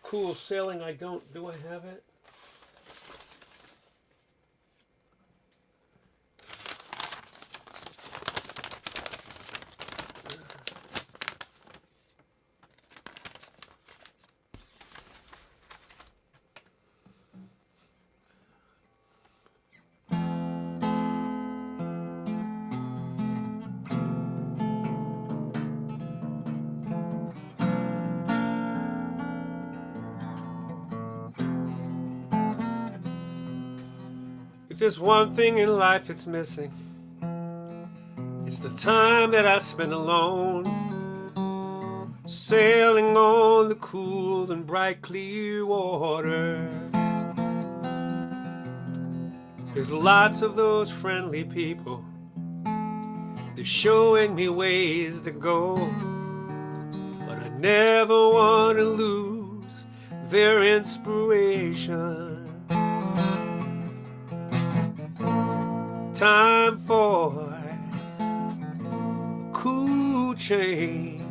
Cool sailing. Do I have it? If there's one thing in life that's missing, it's the time that I spend alone, sailing on the cool and bright clear water. There's lots of those friendly people, they're showing me ways to go, but I never want to lose their inspiration. Time for a cool change.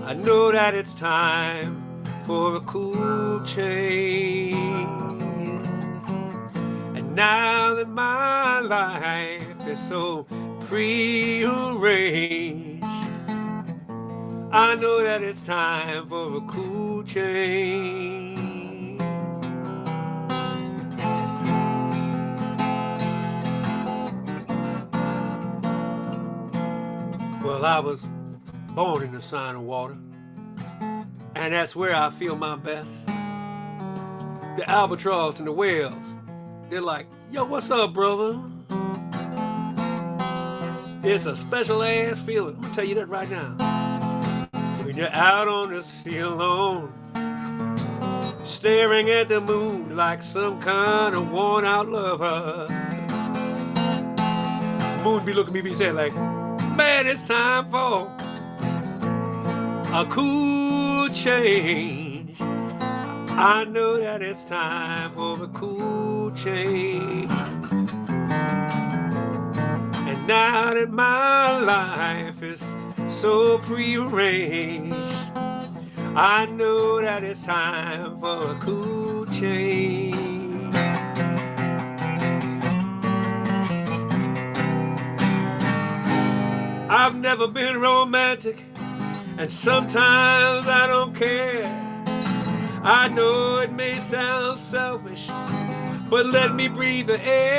I know that it's time for a cool change. And now that my life is so prearranged, I know that it's time for a cool change. Well, I was born in the sign of water, and that's where I feel my best. The albatross and the whales, they're like, yo, what's up, brother? It's a special ass feeling, I'm gonna tell you that right now. When you're out on the sea alone, staring at the moon like some kind of worn out lover. The moon be looking at me, be saying like, man, it's time for a cool change. I know that it's time for a cool change. And now that my life is so prearranged, I know that it's time for a cool change. I've never been romantic, and sometimes I don't care. I know it may sound selfish, but let me breathe the air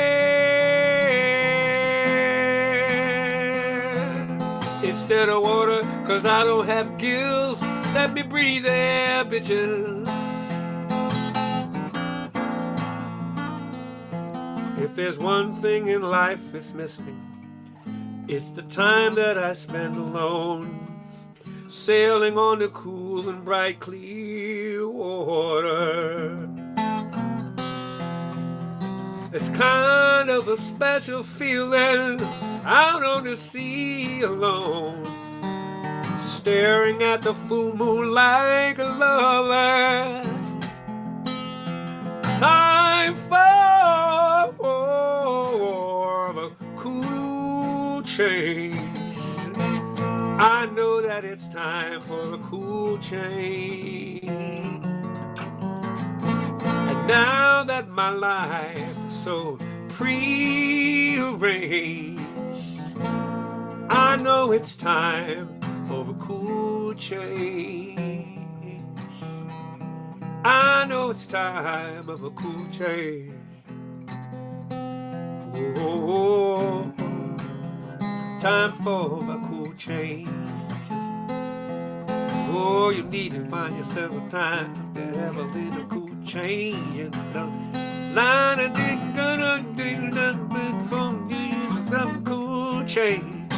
instead of water, 'cause I don't have gills. Let me breathe the air, bitches. If there's one thing in life that's missing, it's the time that I spend alone, sailing on the cool and bright clear water. It's kind of a special feeling out on the sea alone, staring at the full moon like a lover. Time for a cool change. I know that it's time for a cool change. Now that my life is so prearranged, I know it's time for a cool change. I know it's time of a cool change. Oh, time for a cool change. Oh, you need to find yourself a time to have a little cool change. And line and some cool change.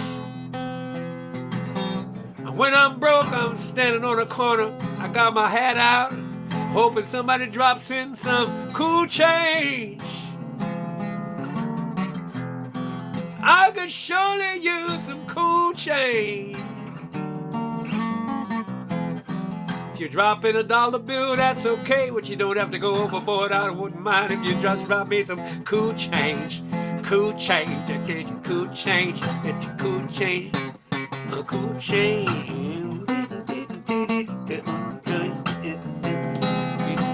And when I'm broke, I'm standing on a corner. I got my hat out, hoping somebody drops in some cool change. I could surely use some cool change. If you drop in a dollar bill, that's okay, but you don't have to go overboard. I wouldn't mind if you just drop me some cool change. Cool change, cool change, it's a cool change, a cool change.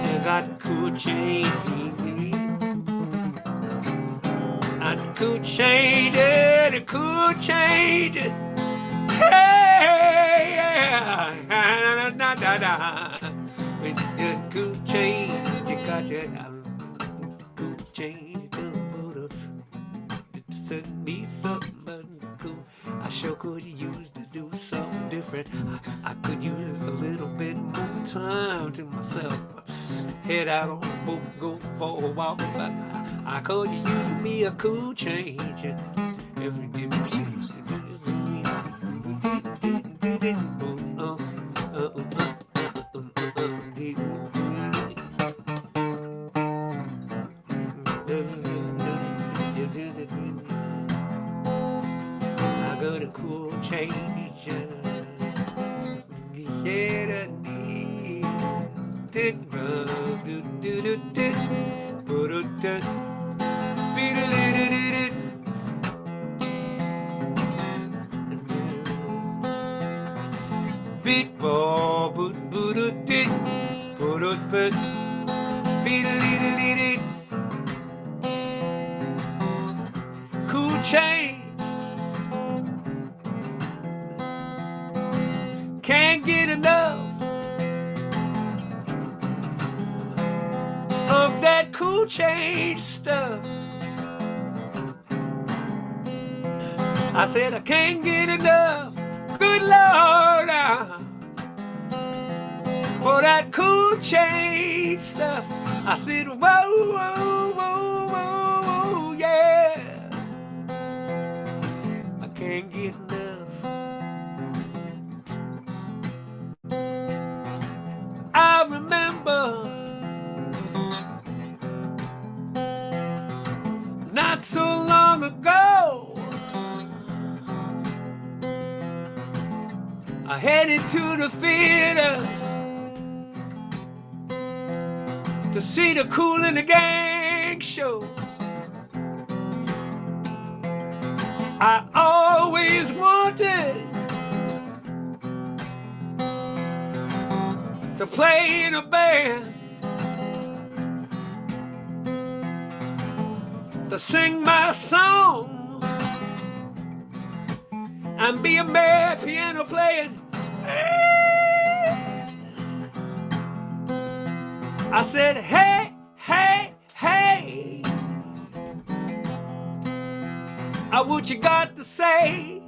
I got cool change. I cool change it, a cool change it. Hey, yeah, da da da. It's a cool change. You got your cool change. Send me something cool. I sure could use to do something different. I could use a little bit more time to myself. Head out on the boat, go for a walk. But I could use me a cool change. Every day. I got a cool change. Beat ball, boot boot dit, boot boot, beat cool change. Can't get enough of that cool change stuff. I said I can't get enough, good Lord, for that cool change stuff. I said, whoa, whoa, whoa, whoa, whoa, yeah. I can't get enough. I remember not so long ago, I headed to the theater to see the Kool and the Gang show. I always wanted to play in a band, to sing my song and be a mad piano playing. I said, hey, hey, hey, what you got to say?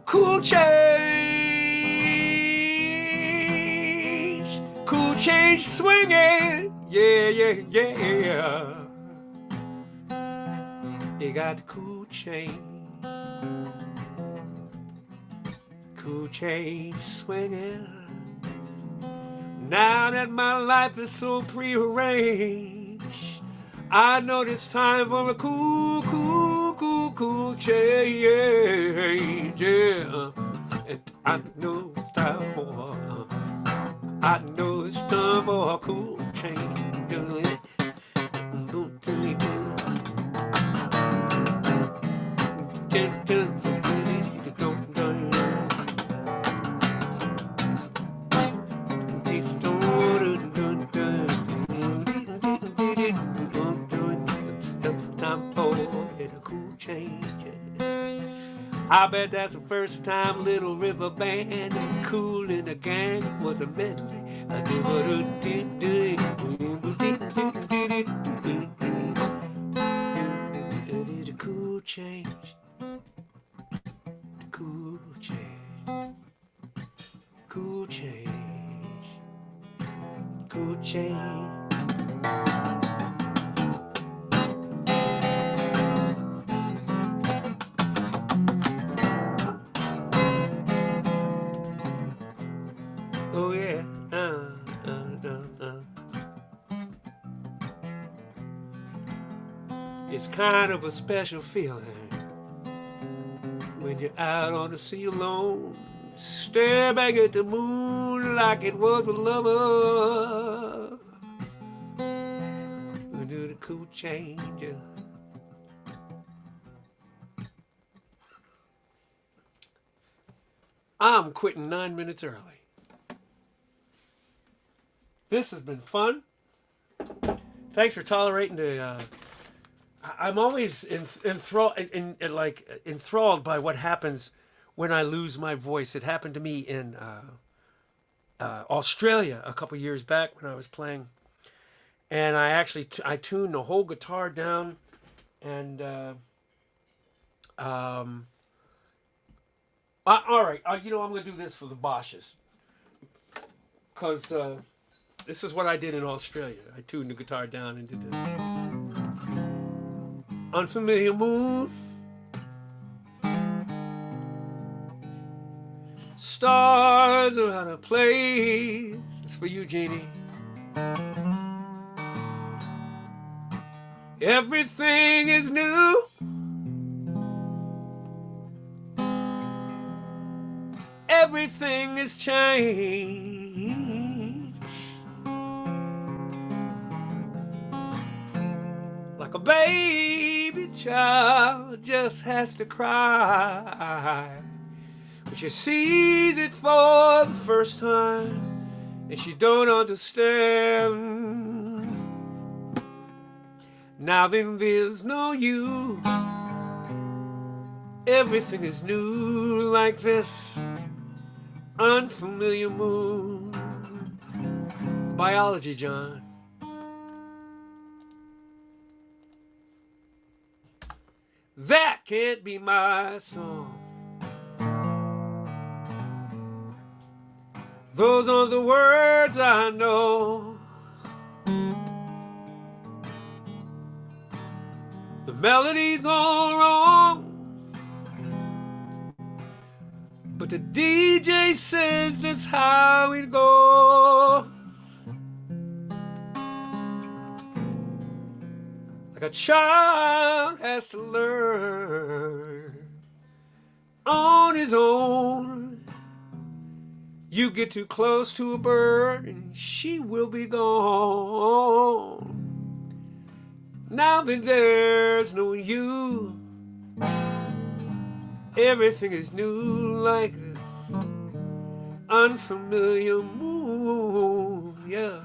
Cool change swinging, yeah, yeah, yeah. You got the cool change swinging. Now that my life is so prearranged, I know it's time for a cool change, yeah. And I know it's time for a cool change. I bet that's the first time Little River Band and Cool in the Gang was a medley. Cool change, cool change, cool change, cool change. Oh yeah. It's kind of a special feeling when you're out on the sea alone, stare back at the moon like it was a lover. We do the cool change. I'm quitting 9 minutes early. This has been fun. Thanks for tolerating the. I'm always enthralled by what happens when I lose my voice. It happened to me in Australia a couple years back when I was playing, and I actually I tuned the whole guitar down, and all right, you know, I'm gonna do this for the Bosches, because this is what I did in Australia. I tuned the guitar down and did this. Unfamiliar moon, stars are out of place. It's for you, Jeannie. Everything is new. Everything is changed. Like a baby child just has to cry, but she sees it for the first time and she don't understand. Now then there's no you. Everything is new like this unfamiliar moon. Biology, John. That can't be my song. Those are the words I know. The melody's all wrong, but the DJ says that's how it goes. Like a child has to learn on his own. You get too close to a bird and she will be gone. Now that there's no you, everything is new like this unfamiliar moon, yeah.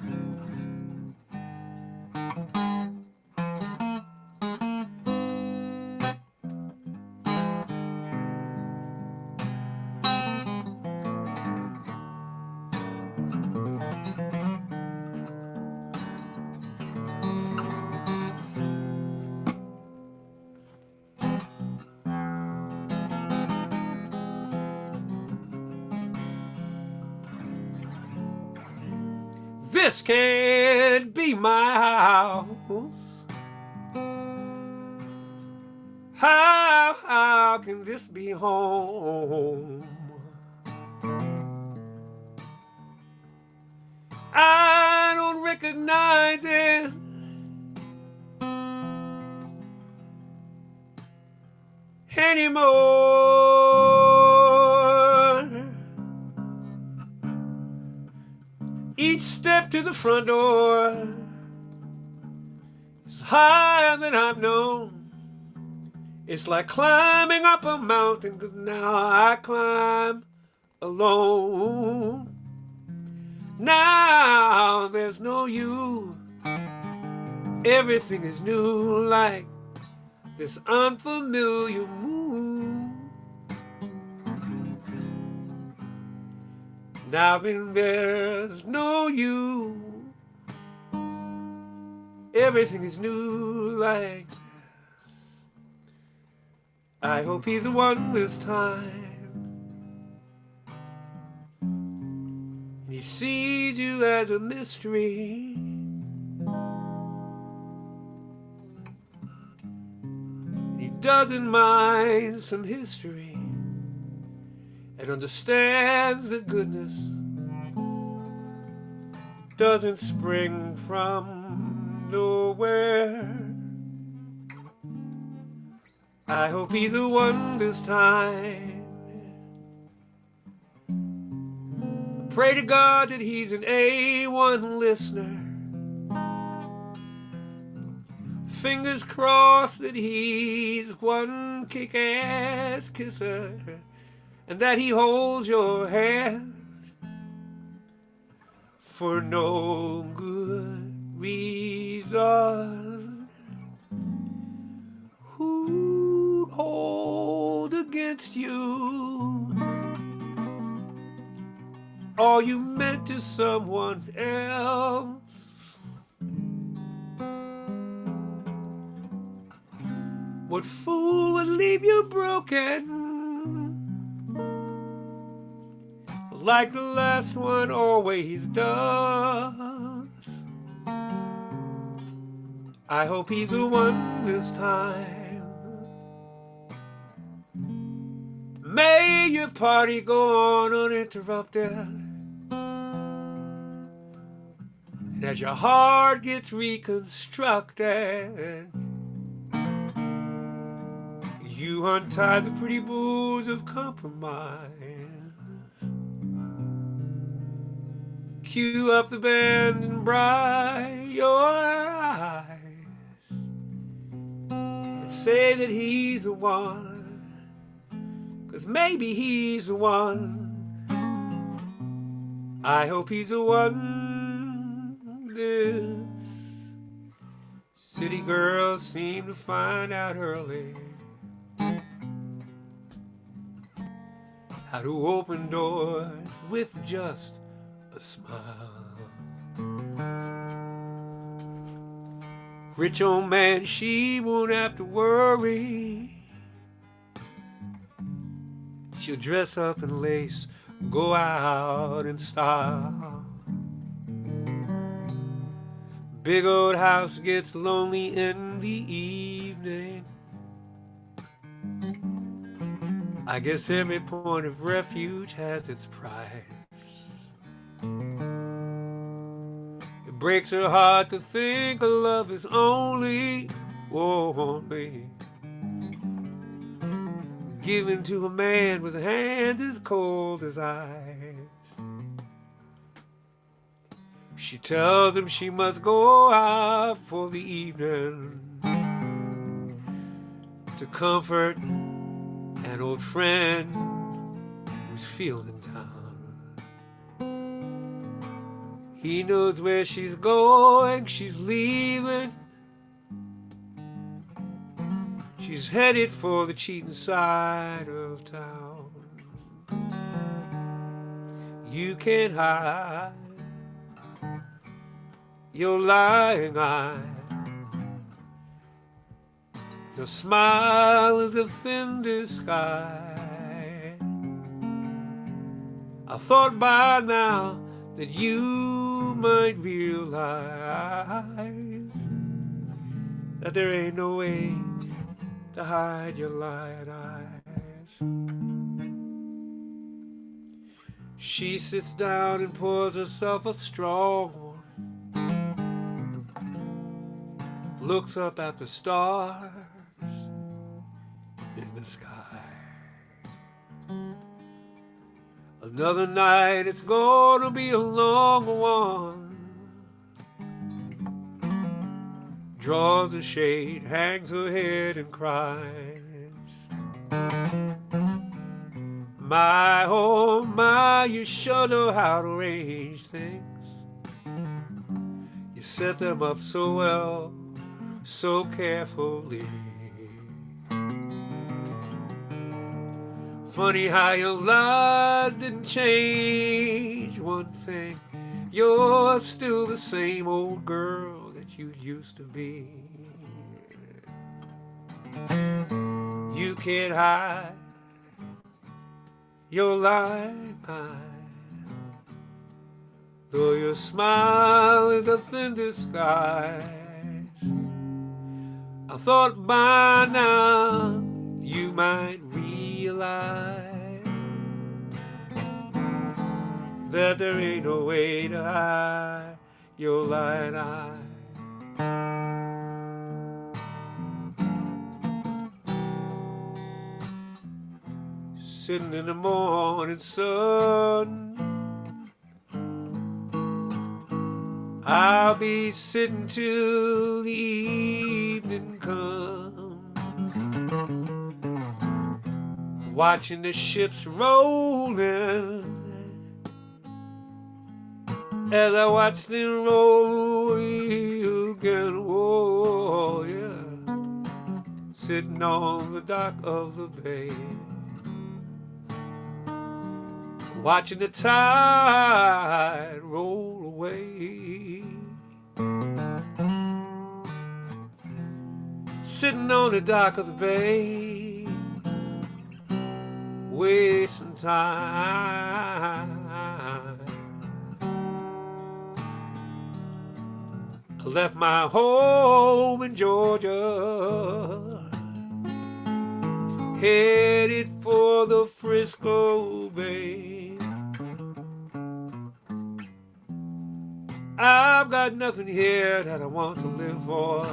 This can't be my house. How can this be home? I don't recognize it. Anymore. Each step to the front door is higher than I've known. It's like climbing up a mountain, 'cause now I climb alone. Now there's no you. Everything is new like this unfamiliar moon. Now then there's no you. Everything is new like this. I hope he's the one this time. He sees you as a mystery. He doesn't mind some history and understands that goodness doesn't spring from nowhere. I hope he's the one this time. Pray to God that he's an A1 listener. Fingers crossed that he's one kick-ass kisser, and that he holds your hand for no good reason. Who'd hold against you all you meant to someone else? What fool would leave you broken like the last one always does? I hope he's the one this time. May your party go on uninterrupted, and as your heart gets reconstructed, you untie the pretty bows of compromise. Cue up the band and bright your eyes, and say that he's the one, 'cause maybe he's the one. I hope he's the one. This city girls seem to find out early how to open doors with just a smile. Rich old man, she won't have to worry. She'll dress up in lace, go out in style. Big old house gets lonely in the evening. I guess every point of refuge has its price. It breaks her heart to think her love is only given to a man with hands as cold as ice. She tells him she must go out for the evening to comfort an old friend who's feeling down. He knows where she's going, she's leaving. She's headed for the cheating side of town. You can't hide your lying eye. Your smile is a thin disguise. I thought by now that you might realize that there ain't no way to hide your lying eyes. She sits down and pours herself a strong one, looks up at the stars in the sky. Another night, it's gonna be a long one. Draws a shade, hangs her head and cries. My, oh my, you sure know how to arrange things. You set them up so well, so carefully. Funny how your lies didn't change one thing. You're still the same old girl that you used to be. You can't hide your lying eye, though your smile is a thin disguise. I thought by now you might realize that there ain't no way to hide your lying eye. Sitting in the morning sun, I'll be sitting till the evening comes, watching the ships rolling. As I watch them roll away again, oh yeah, sitting on the dock of the bay, watching the tide roll away. Sitting on the dock of the bay, wasting time. I left my home in Georgia, headed for the Frisco Bay. I've got nothing here that I want to live for.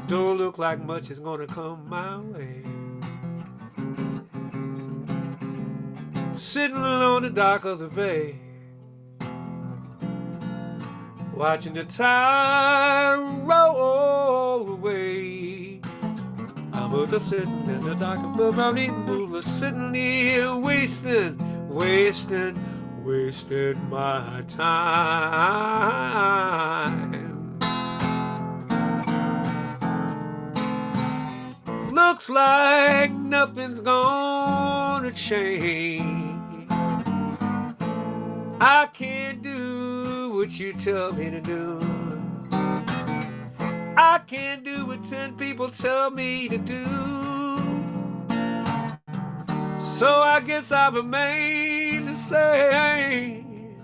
Don't look like much is gonna come my way. Sitting on the dock of the bay, watching the tide roll away. I'm just sitting in the dock of the bay, sitting here wasting my time. Looks like nothing's gonna change. I can't do what you tell me to do. I can't do what 10 people tell me to do. So I guess I remain the same,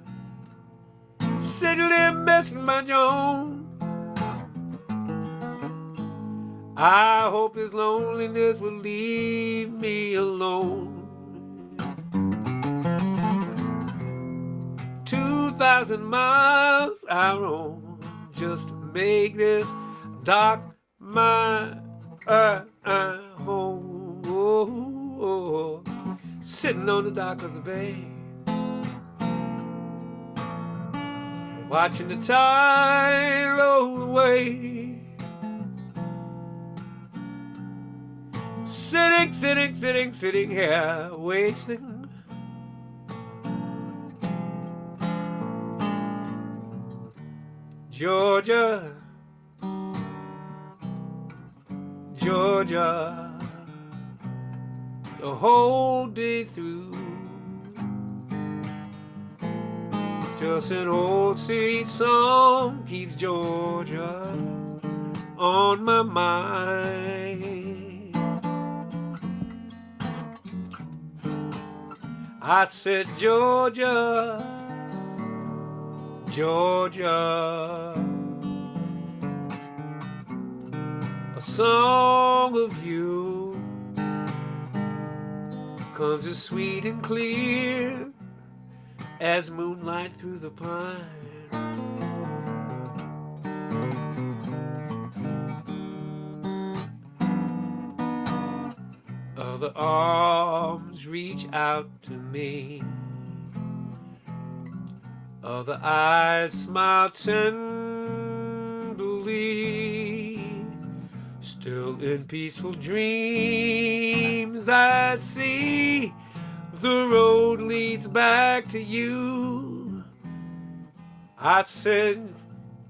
sitting there messing my Jones. I hope this loneliness will leave me alone. 2,000 miles I roam just to make this dock my home. Oh, sitting on the dock of the bay, watching the tide roll away. Sitting here, wasting. Georgia, the whole day through. Just an old sweet song keeps Georgia on my mind. I said, Georgia, a song of you comes as sweet and clear as moonlight through the pine. Other arms reach out to me, other eyes smile tenderly. Still in peaceful dreams I see the road leads back to you. I said,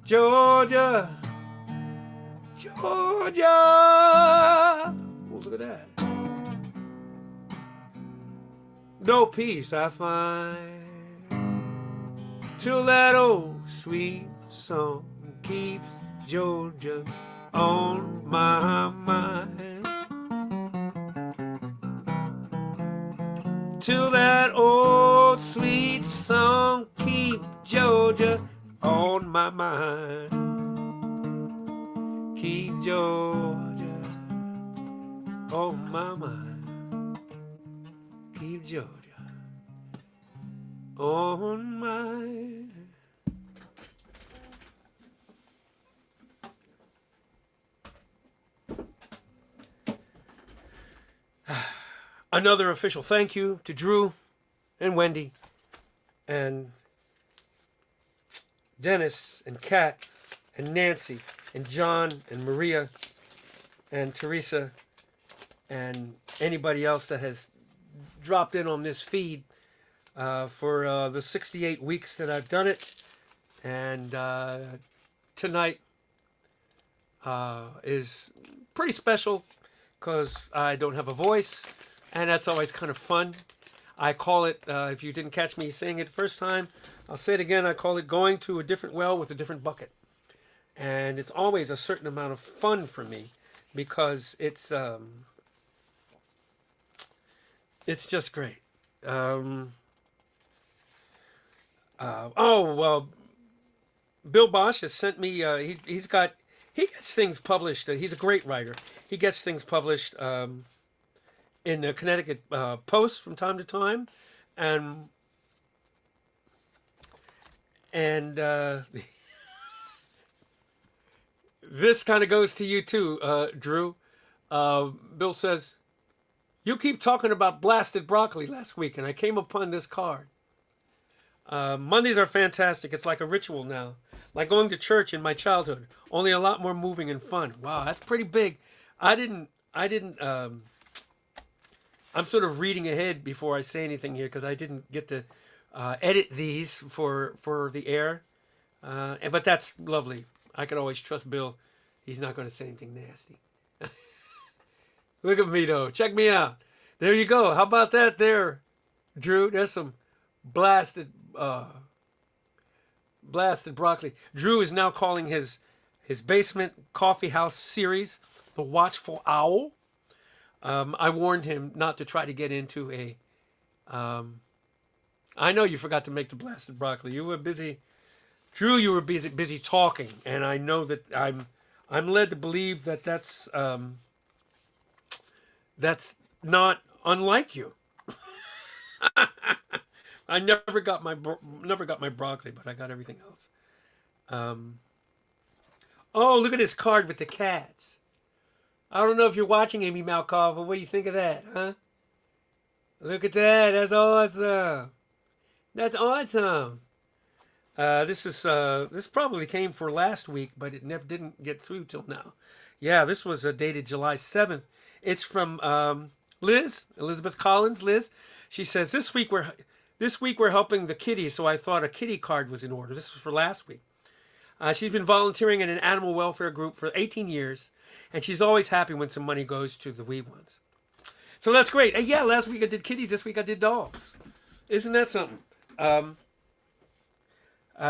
Georgia, oh, look at that. no peace I find till that old sweet song keeps Georgia on my mind. Till that old sweet song keep Georgia on my mind. Keep Georgia on my mind. Keep Georgia on my. Another official thank you to Drew and Wendy and Dennis and Kat and Nancy and John and Maria and Teresa and anybody else that has dropped in on this feed for the 68 weeks that I've done it. And tonight is pretty special because I don't have a voice, and that's always kind of fun. I call it, if you didn't catch me saying it the first time, I'll say it again, I call it going to a different well with a different bucket. And it's always a certain amount of fun for me because it's just great. Bill Bosch has sent me, he gets things published. He's a great writer. He gets things published in the Connecticut Post from time to time. And this kind of goes to you too, Drew. Bill says, you keep talking about blasted broccoli last week, and I came upon this card. Mondays are fantastic. It's like a ritual now. Like going to church in my childhood, only a lot more moving and fun. Wow, that's pretty big. I'm sort of reading ahead before I say anything here because I didn't get to edit these for the air. But that's lovely. I can always trust Bill. He's not going to say anything nasty. Look at me, though. Check me out. There you go. How about that there, Drew? There's some blasted broccoli. Drew is now calling his basement coffee house series The Watchful Owl. I warned him not to try to get into a... I know you forgot to make the blasted broccoli. You were busy... Drew, you were busy talking, and I know that I'm led to believe that that's not unlike you. I never got my broccoli, but I got everything else. Oh, look at this card with the cats. I don't know if you're watching, Amy Malkov, but what do you think of that, huh? Look at that. That's awesome. That's awesome. This probably came for last week, but it never didn't get through till now. Yeah, this was dated July 7th. It's from Liz, Elizabeth Collins. Liz, she says, this week we're helping the kitty, so I thought a kitty card was in order. This was for last week. She's been volunteering in an animal welfare group for 18 years, and she's always happy when some money goes to the wee ones. So that's great. Yeah, last week I did kitties. This week I did dogs. Isn't that something?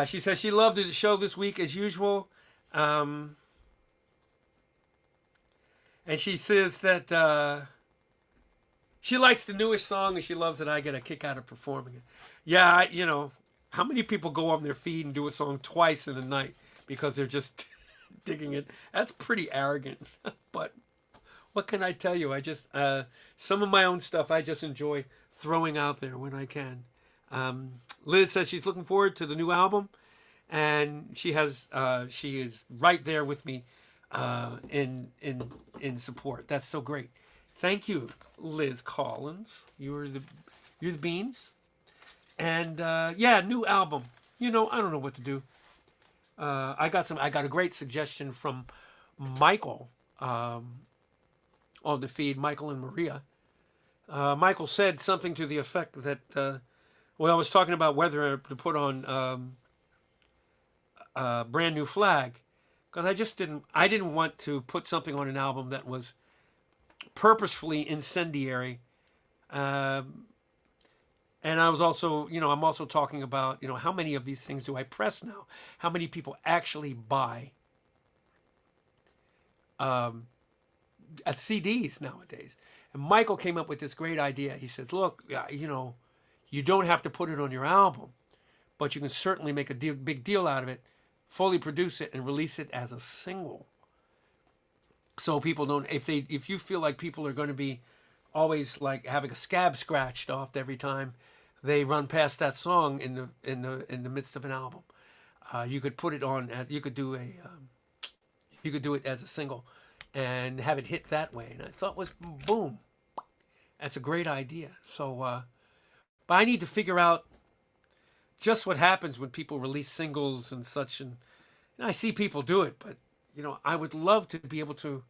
She says she loved the show this week as usual. And she says that she likes the newest song and she loves that I get a kick out of performing it. Yeah, how many people go on their feed and do a song twice in a night because they're just digging it? That's pretty arrogant. But what can I tell you? I just, some of my own stuff I just enjoy throwing out there when I can. Liz says she's looking forward to the new album, and she is right there with me in support. That's so great. Thank you, Liz Collins. You're the beans. And new album. I don't know what to do. I got a great suggestion from Michael on the feed, Michael and Maria. Michael said something to the effect that I was talking about whether to put on Brand New Flag, because I didn't want to put something on an album that was purposefully incendiary, And I was also, I'm also talking about, how many of these things do I press now? How many people actually buy CDs nowadays? And Michael came up with this great idea. He says, look, you don't have to put it on your album, but you can certainly make a big deal out of it, fully produce it, and release it as a single. So people don't, if you feel like people are going to be always like having a scab scratched off every time they run past that song in the midst of an album, you could put it on as you could do it as a single, and have it hit that way. And I thought was boom, that's a great idea. So, but I need to figure out just what happens when people release singles and such, and I see people do it, but I would love to be able to.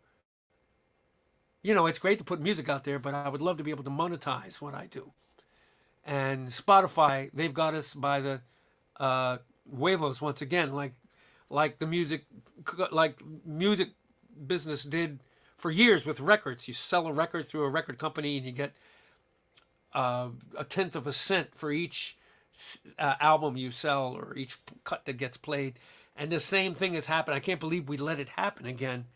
It's great to put music out there, but I would love to be able to monetize what I do. And Spotify, they've got us by the huevos once again, like the music business did for years with records. You sell a record through a record company, and you get a tenth of a cent for each album you sell or each cut that gets played. And the same thing has happened. I can't believe we let it happen again.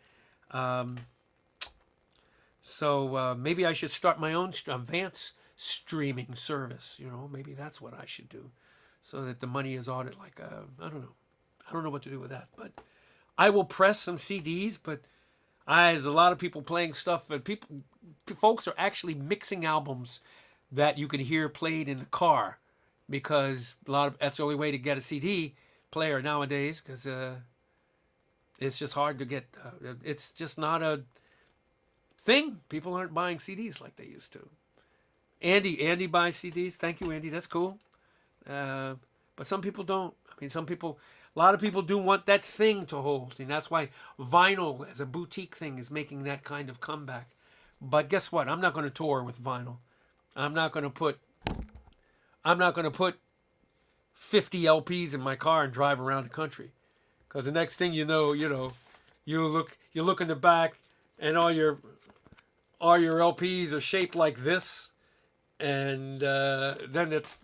So maybe I should start my own Vance streaming service. Maybe that's what I should do, so that the money is on it. Like I don't know. I don't know what to do with that, but I will press some CDs. But there's a lot of people playing stuff, and folks are actually mixing albums that you can hear played in the car, because that's the only way to get a CD player nowadays, because it's just hard to get. It's just not a thing. People aren't buying CDs like they used to. Andy buys CDs. Thank you, Andy. That's cool. But some people don't. I mean, a lot of people do want that thing to hold, and that's why vinyl as a boutique thing is making that kind of comeback. But guess what? I'm not going to tour with vinyl. I'm not going to put 50 LPs in my car and drive around the country, because the next thing you know, you look in the back, and all your LPs are shaped like this, and then that's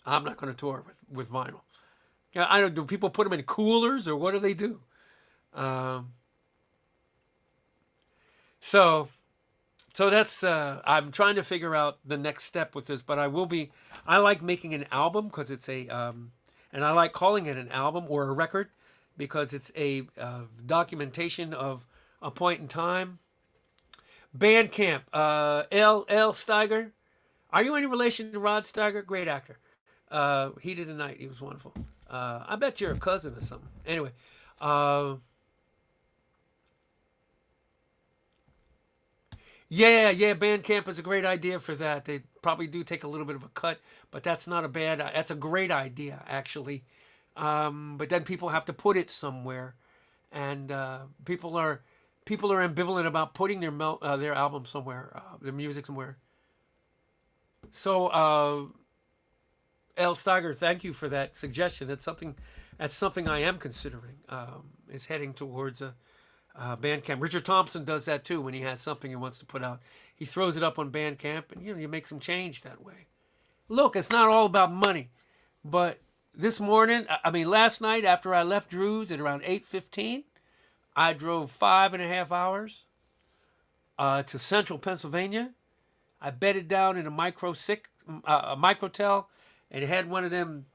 I'm not going to tour with vinyl. Yeah, I don't. Do people put them in coolers, or what do they do? So that's I'm trying to figure out the next step with this, but I like making an album, because it's and I like calling it an album or a record, because it's a documentation of a point in time. Bandcamp, L. Steiger. Are you any relation to Rod Steiger? Great actor. He did a Nite. He was wonderful. I bet you're a cousin or something. Anyway, yeah, Bandcamp is a great idea for that. They probably do take a little bit of a cut, but that's not a bad. That's a great idea, actually. But then people have to put it somewhere, and people are ambivalent about putting their album somewhere, their music somewhere. So, L. Steiger, thank you for that suggestion. That's something I am considering. Is heading towards a Bandcamp. Richard Thompson does that too when he has something he wants to put out. He throws it up on Bandcamp, and you make some change that way. Look, it's not all about money, but last night after I left Drew's at around 8:15, I drove 5.5 hours to central Pennsylvania. I bedded down in a microtel, and it had one of them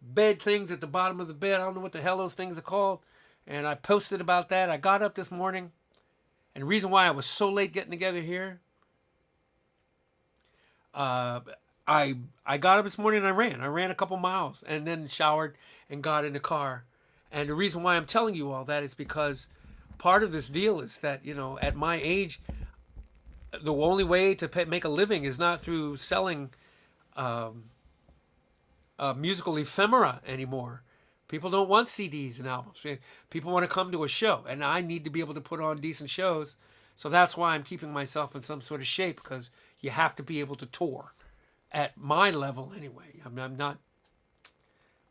bed things at the bottom of the bed. I don't know what the hell those things are called. And I posted about that. I got up this morning, and the reason why I was so late getting together here, I got up this morning and I ran. I ran a couple miles and then showered and got in the car. And the reason why I'm telling you all that is because part of this deal is that, at my age, the only way to make a living is not through selling musical ephemera anymore. People don't want CDs and albums. People want to come to a show, and I need to be able to put on decent shows. So that's why I'm keeping myself in some sort of shape, because you have to be able to tour at my level anyway. I'm not.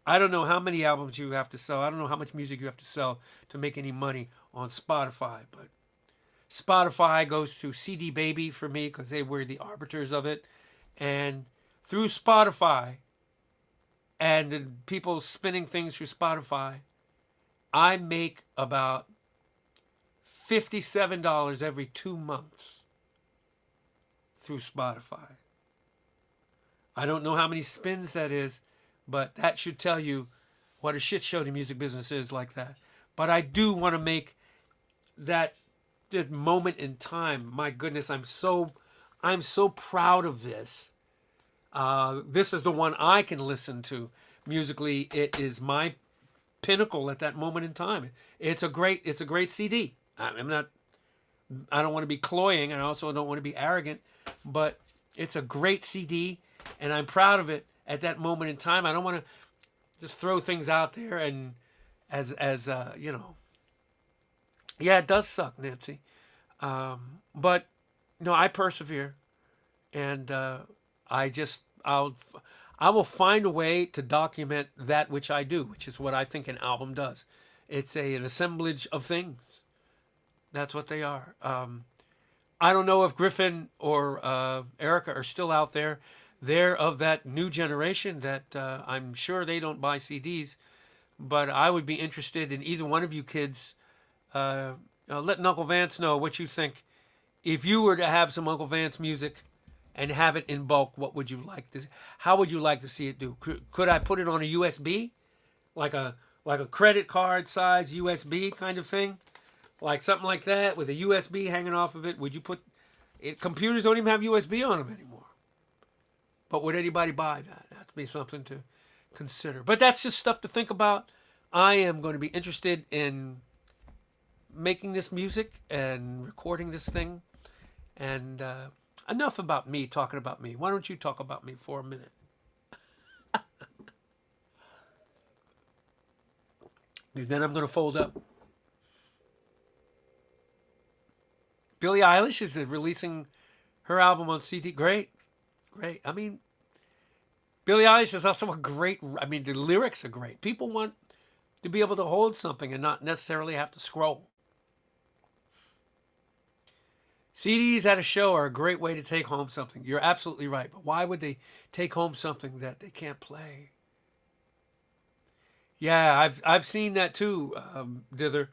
I don't know how many albums you have to sell. I don't know how much music you have to sell to make any money on Spotify, but Spotify goes to CD Baby for me, because they were the arbiters of it, and through Spotify and the people spinning things through Spotify, I make about $57 every 2 months through Spotify. I don't know how many spins that is, but that should tell you what a shit show the music business is like that. But I do want to make that moment in time. My goodness, I'm so proud of this. This is the one I can listen to musically. It is my pinnacle at that moment in time. It's a great CD. I don't want to be cloying, and I also don't want to be arrogant, but it's a great CD, and I'm proud of it at that moment in time. I don't want to just throw things out there and as yeah, it does suck, Nancy, but no, I persevere, and I will find a way to document that which I do, which is what I think an album does. It's an assemblage of things. That's what they are. I don't know if Griffin or Erica are still out there. They're of that new generation that I'm sure they don't buy CDs, but I would be interested in either one of you kids letting Uncle Vance know what you think. If you were to have some Uncle Vance music and have it in bulk, what would you like to? How would you like to see it do? Could I put it on a USB, like a credit card size USB kind of thing, like something like that with a USB hanging off of it? Would you put it? Computers don't even have USB on them anymore. But would anybody buy that? That'd be something to consider. But that's just stuff to think about. I am going to be interested in making this music and recording this thing, and enough about me talking about me. Why don't you talk about me for a minute? Because then I'm going to fold up. Billie Eilish is releasing her album on CD. Great. I mean, Billie Eilish is also the lyrics are great. People want to be able to hold something and not necessarily have to scroll. CDs at a show are a great way to take home something. You're absolutely right. But why would they take home something that they can't play? Yeah, I've seen that too, Dither.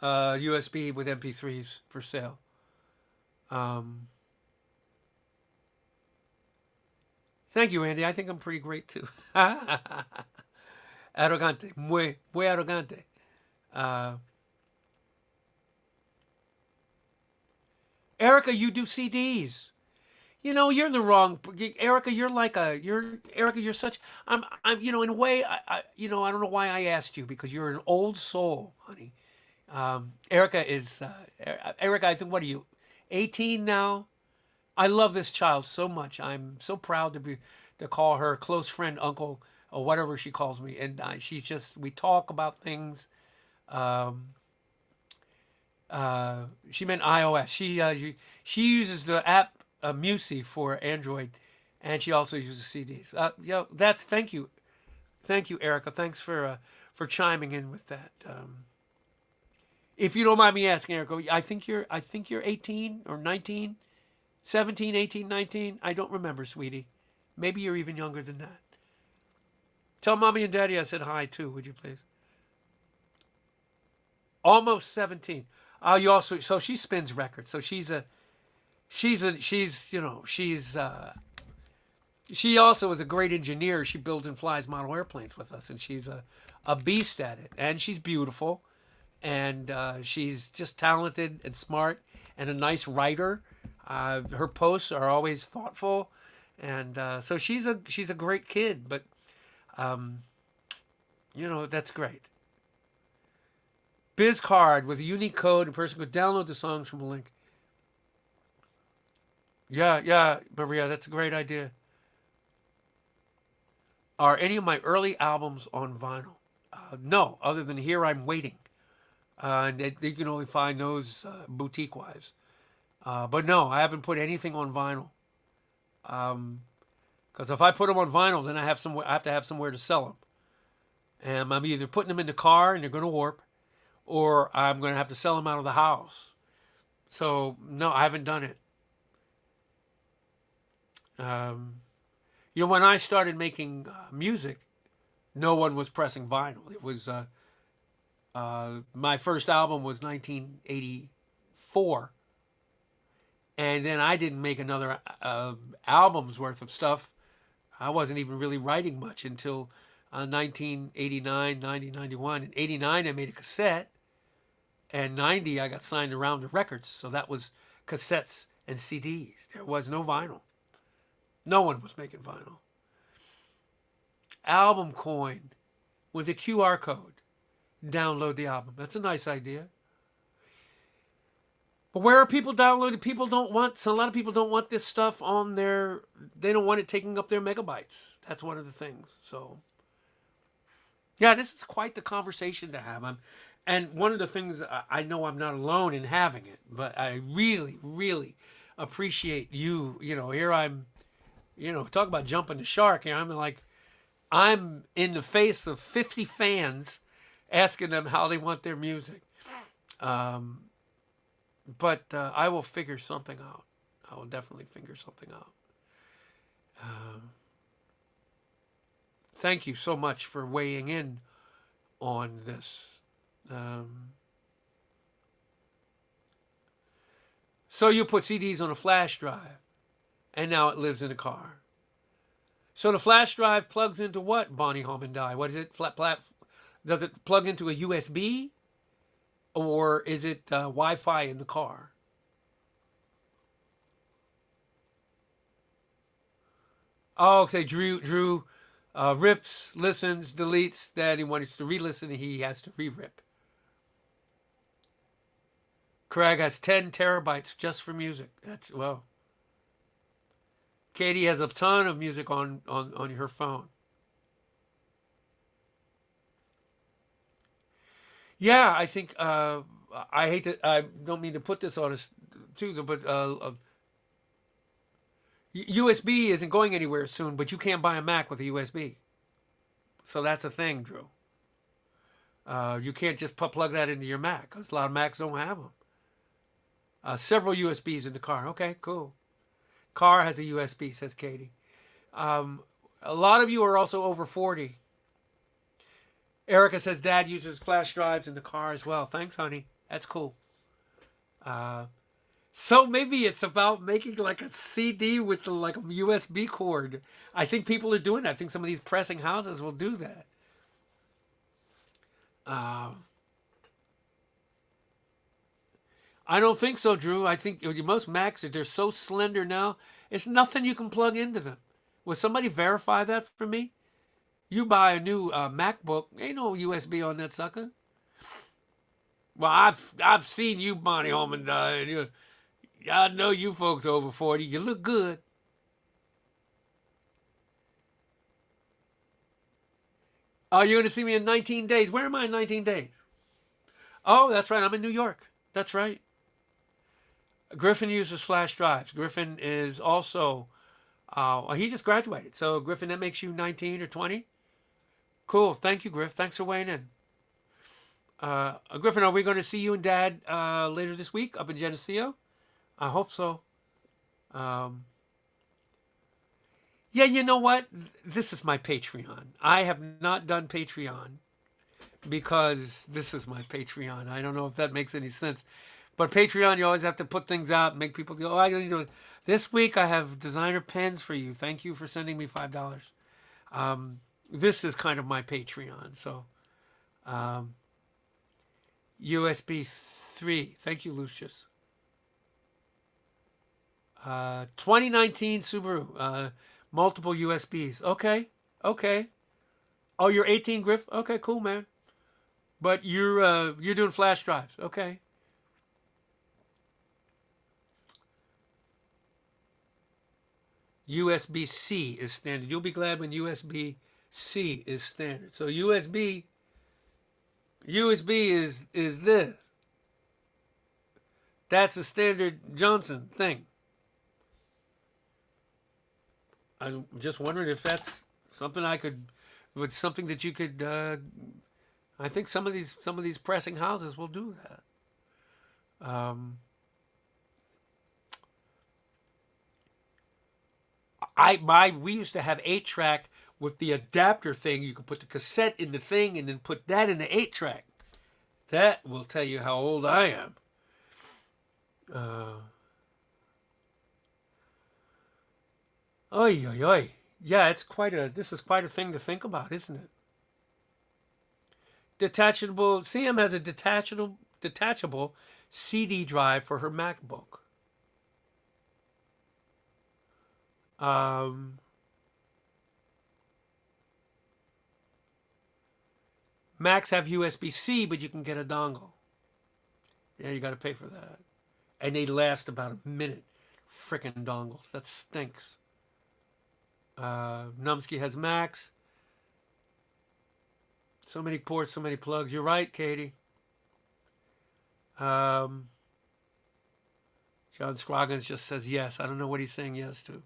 USB with MP3s for sale. Thank you, Andy. I think I'm pretty great too. Arrogante. Muy arrogante. Erica, you do CDs. You know, you're the wrong Erica. You're such. In a way, I don't know why I asked you, because you're an old soul, honey. Erica is Erica. I think, what are you, 18 now? I love this child so much. I'm so proud to call her close friend, uncle, or whatever she calls me. And we talk about things. She meant iOS. She uses the app Musi for Android, and she also uses CDs. Thank you, Erica. Thanks for chiming in with that. If you don't mind me asking, Erica, I think you're 18 or 19, 17, 18, 19. I don't remember, sweetie. Maybe you're even younger than that. Tell mommy and daddy I said hi too, would you please? Almost 17. So she spins records. So she also is a great engineer. She builds and flies model airplanes with us, and she's a beast at it. And she's beautiful, and she's just talented and smart and a nice writer. Her posts are always thoughtful, and so she's a great kid. But that's great. Biz card with a unique code. A person could download the songs from a link. Yeah, Maria, that's a great idea. Are any of my early albums on vinyl? No, other than Here I'm Waiting. And you can only find those boutique-wise. But no, I haven't put anything on vinyl. Because if I put them on vinyl, then I have to have somewhere to sell them. And I'm either putting them in the car and they're going to warp, or I'm going to have to sell them out of the house. So, no, I haven't done it. when I started making music, no one was pressing vinyl. It was my first album was 1984, and then I didn't make another album's worth of stuff. I wasn't even really writing much until 1989, 90, 91. In 89, I made a cassette, and 90, I got signed to Rounder Records. So that was cassettes and CDs. There was no vinyl. No one was making vinyl. Album coin with a QR code. Download the album. That's a nice idea. But where are people downloading? People don't want, so a lot of people don't want this stuff on their, they don't want it taking up their megabytes. That's one of the things. So, yeah, this is quite the conversation to have. And one of the things, I know I'm not alone in having it, but I really, really appreciate you. Here I'm, talk about jumping the shark here. I'm in the face of 50 fans asking them how they want their music. But I will figure something out. I will definitely figure something out. Thank you so much for weighing in on this. So you put CDs on a flash drive, and now it lives in a car. So the flash drive plugs into what, Bonnie Holman-Dye? What is it? Does it plug into a USB? Or is it Wi-Fi in the car? Oh, okay. Drew rips, listens, deletes. Then he wants to re-listen. He has to re-rip. Craig has 10 terabytes just for music. That's, well. Katie has a ton of music on her phone. Yeah, I think I don't mean to put this on us too, but USB isn't going anywhere soon. But you can't buy a Mac with a USB, so that's a thing, Drew. You can't just plug that into your Mac because a lot of Macs don't have them. Several USBs in the car. Okay, cool. Car has a USB, says Katie. A lot of you are also over 40. Erica says Dad uses flash drives in the car as well. Thanks, honey. That's cool. So maybe it's about making like a CD with like a USB cord. I think people are doing that. I think some of these pressing houses will do that. I don't think so, Drew. I think most Macs, they're so slender now. It's nothing you can plug into them. Will somebody verify that for me? You buy a new MacBook, ain't no USB on that sucker. Well, I've seen you, Bonnie Holman. I know you folks over 40. You look good. Oh, you're going to see me in 19 days. Where am I in 19 days? Oh, that's right. I'm in New York. That's right. Griffin uses flash drives. Griffin is also, he just graduated. So, Griffin, that makes you 19 or 20. Cool. Thank you, Griff. Thanks for weighing in. Griffin, are we going to see you and Dad later this week up in Geneseo? I hope so. Yeah, you know what? This is my Patreon. I have not done Patreon because this is my Patreon. I don't know if that makes any sense. But Patreon, you always have to put things out and make people go, oh, I don't know. This week I have designer pens for you. Thank you for sending me $5. This is kind of my Patreon. So, USB 3. Thank you, Lucius. 2019 Subaru. Multiple USBs. Okay. Oh, you're 18, Griff? Okay, cool, man. But you're doing flash drives. Okay. USB-C is standard. You'll be glad when USB-C is standard. So USB is this. That's a standard Johnson thing. I'm just wondering if that's something something that you could. I think some of these pressing houses will do that. We used to have 8-track with the adapter thing. You could put the cassette in the thing and then put that in the 8-track. That will tell you how old I am. Oy, oy, oy. Yeah, this is quite a thing to think about, isn't it? Detachable, CM has a detachable CD drive for her MacBook. Macs have USB-C, but you can get a dongle. Yeah, you got to pay for that. And they last about a minute. Frickin' dongles. That stinks. Numsky has Macs. So many ports, so many plugs. You're right, Katie. John Scroggins just says yes. I don't know what he's saying yes to.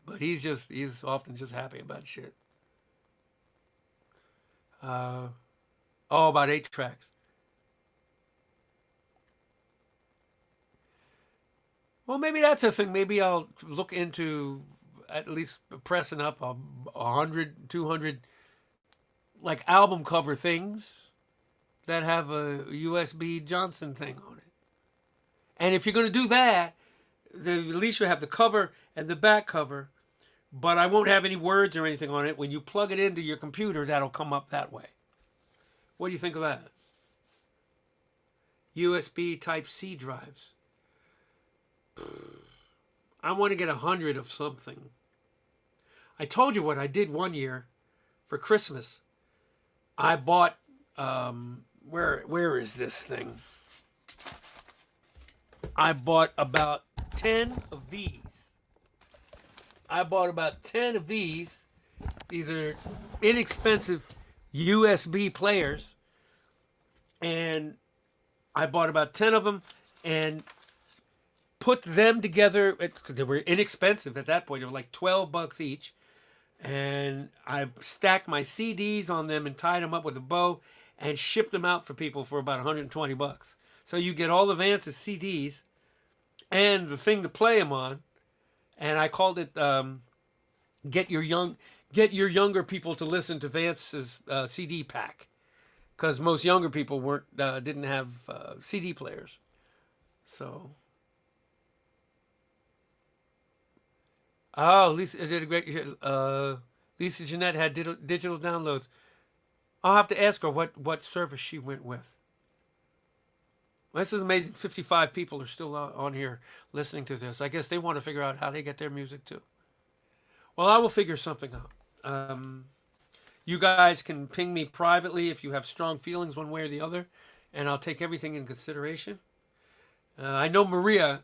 But he's often just happy about shit. About 8 tracks. Well, maybe that's a thing. Maybe I'll look into at least pressing up 100, 200 like album cover things that have a USB Johnson thing on it. And if you're going to do that, at least you have the cover and the back cover, but I won't have any words or anything on it. When you plug it into your computer, that'll come up that way. What do you think of that? USB Type-C drives. I want to get 100 of something. I told you what I did one year for Christmas. I bought, where is this thing? I bought about 10 of these. These are inexpensive USB players. And I bought about 10 of them and put them together. They were inexpensive at that point. They were like $12 each. And I stacked my CDs on them and tied them up with a bow and shipped them out for people for about $120. So you get all the Vance's CDs and the thing to play them on. And I called it get your younger people to listen to Vance's CD pack, because most younger people didn't have CD players. So, Lisa did a great. Lisa Jeanette had digital downloads. I'll have to ask her what service she went with. This is amazing. 55 people are still on here listening to this. I guess they want to figure out how they get their music too. Well, I will figure something out. You guys can ping me privately if you have strong feelings one way or the other, and I'll take everything in consideration. I know Maria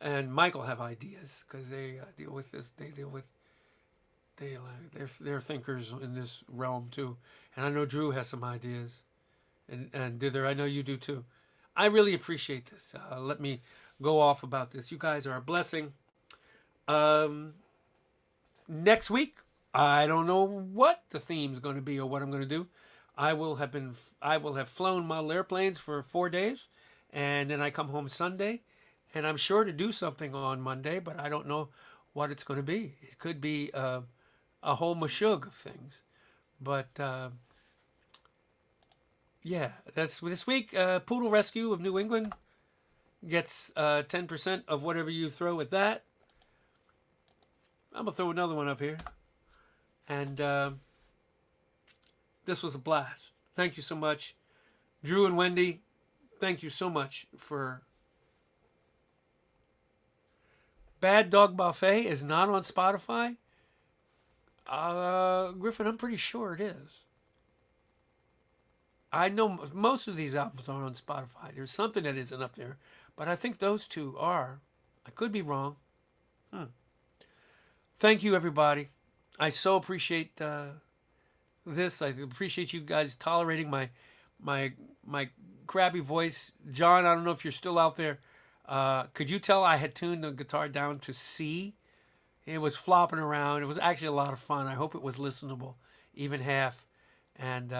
and Michael have ideas because they deal with this. They're thinkers in this realm too, and I know Drew has some ideas. And Dither, I know you do too. I really appreciate this. Let me go off about this. You guys are a blessing. Next week, I don't know what the theme's going to be or what I'm going to do. I will have flown model airplanes for 4 days, and then I come home Sunday, and I'm sure to do something on Monday, but I don't know what it's going to be. It could be a whole mashug of things, but. Yeah, that's this week. Poodle Rescue of New England gets 10% of whatever you throw at that. I'm going to throw another one up here. And this was a blast. Thank you so much. Drew and Wendy, thank you so much for... Bad Dog Buffet is not on Spotify? Griffin, I'm pretty sure it is. I know most of these albums are on Spotify. There's something that isn't up there, but I think those two are. I could be wrong. Thank you, everybody. I so appreciate this. I appreciate you guys tolerating my crabby voice. John, I don't know if you're still out there. Could you tell I had tuned the guitar down to C? It was flopping around. It was actually a lot of fun. I hope it was listenable, even half. And...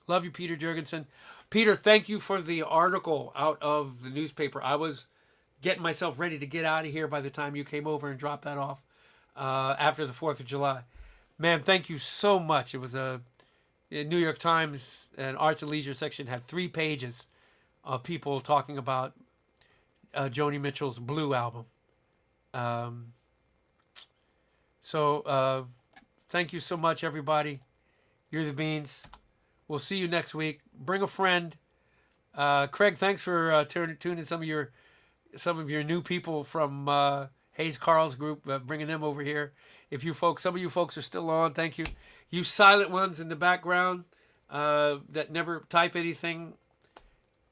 love you, Peter Jurgensen. Peter, thank you for the article out of the newspaper. I was getting myself ready to get out of here by the time you came over and dropped that off after the 4th of July. Man, thank you so much. It was a New York Times and Arts and Leisure section had 3 pages of people talking about Joni Mitchell's Blue album. So thank you so much, everybody. You're the beans. We'll see you next week. Bring a friend. Craig, thanks for tuning some of your new people from Hayes Carl's group, bringing them over here. If you folks, some of you folks are still on, thank you. You silent ones in the background that never type anything,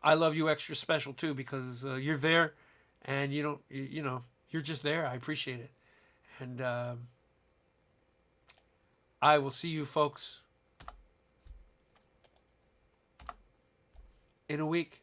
I love you extra special too, because you're there and you don't, you're just there. I appreciate it. And I will see you folks in a week.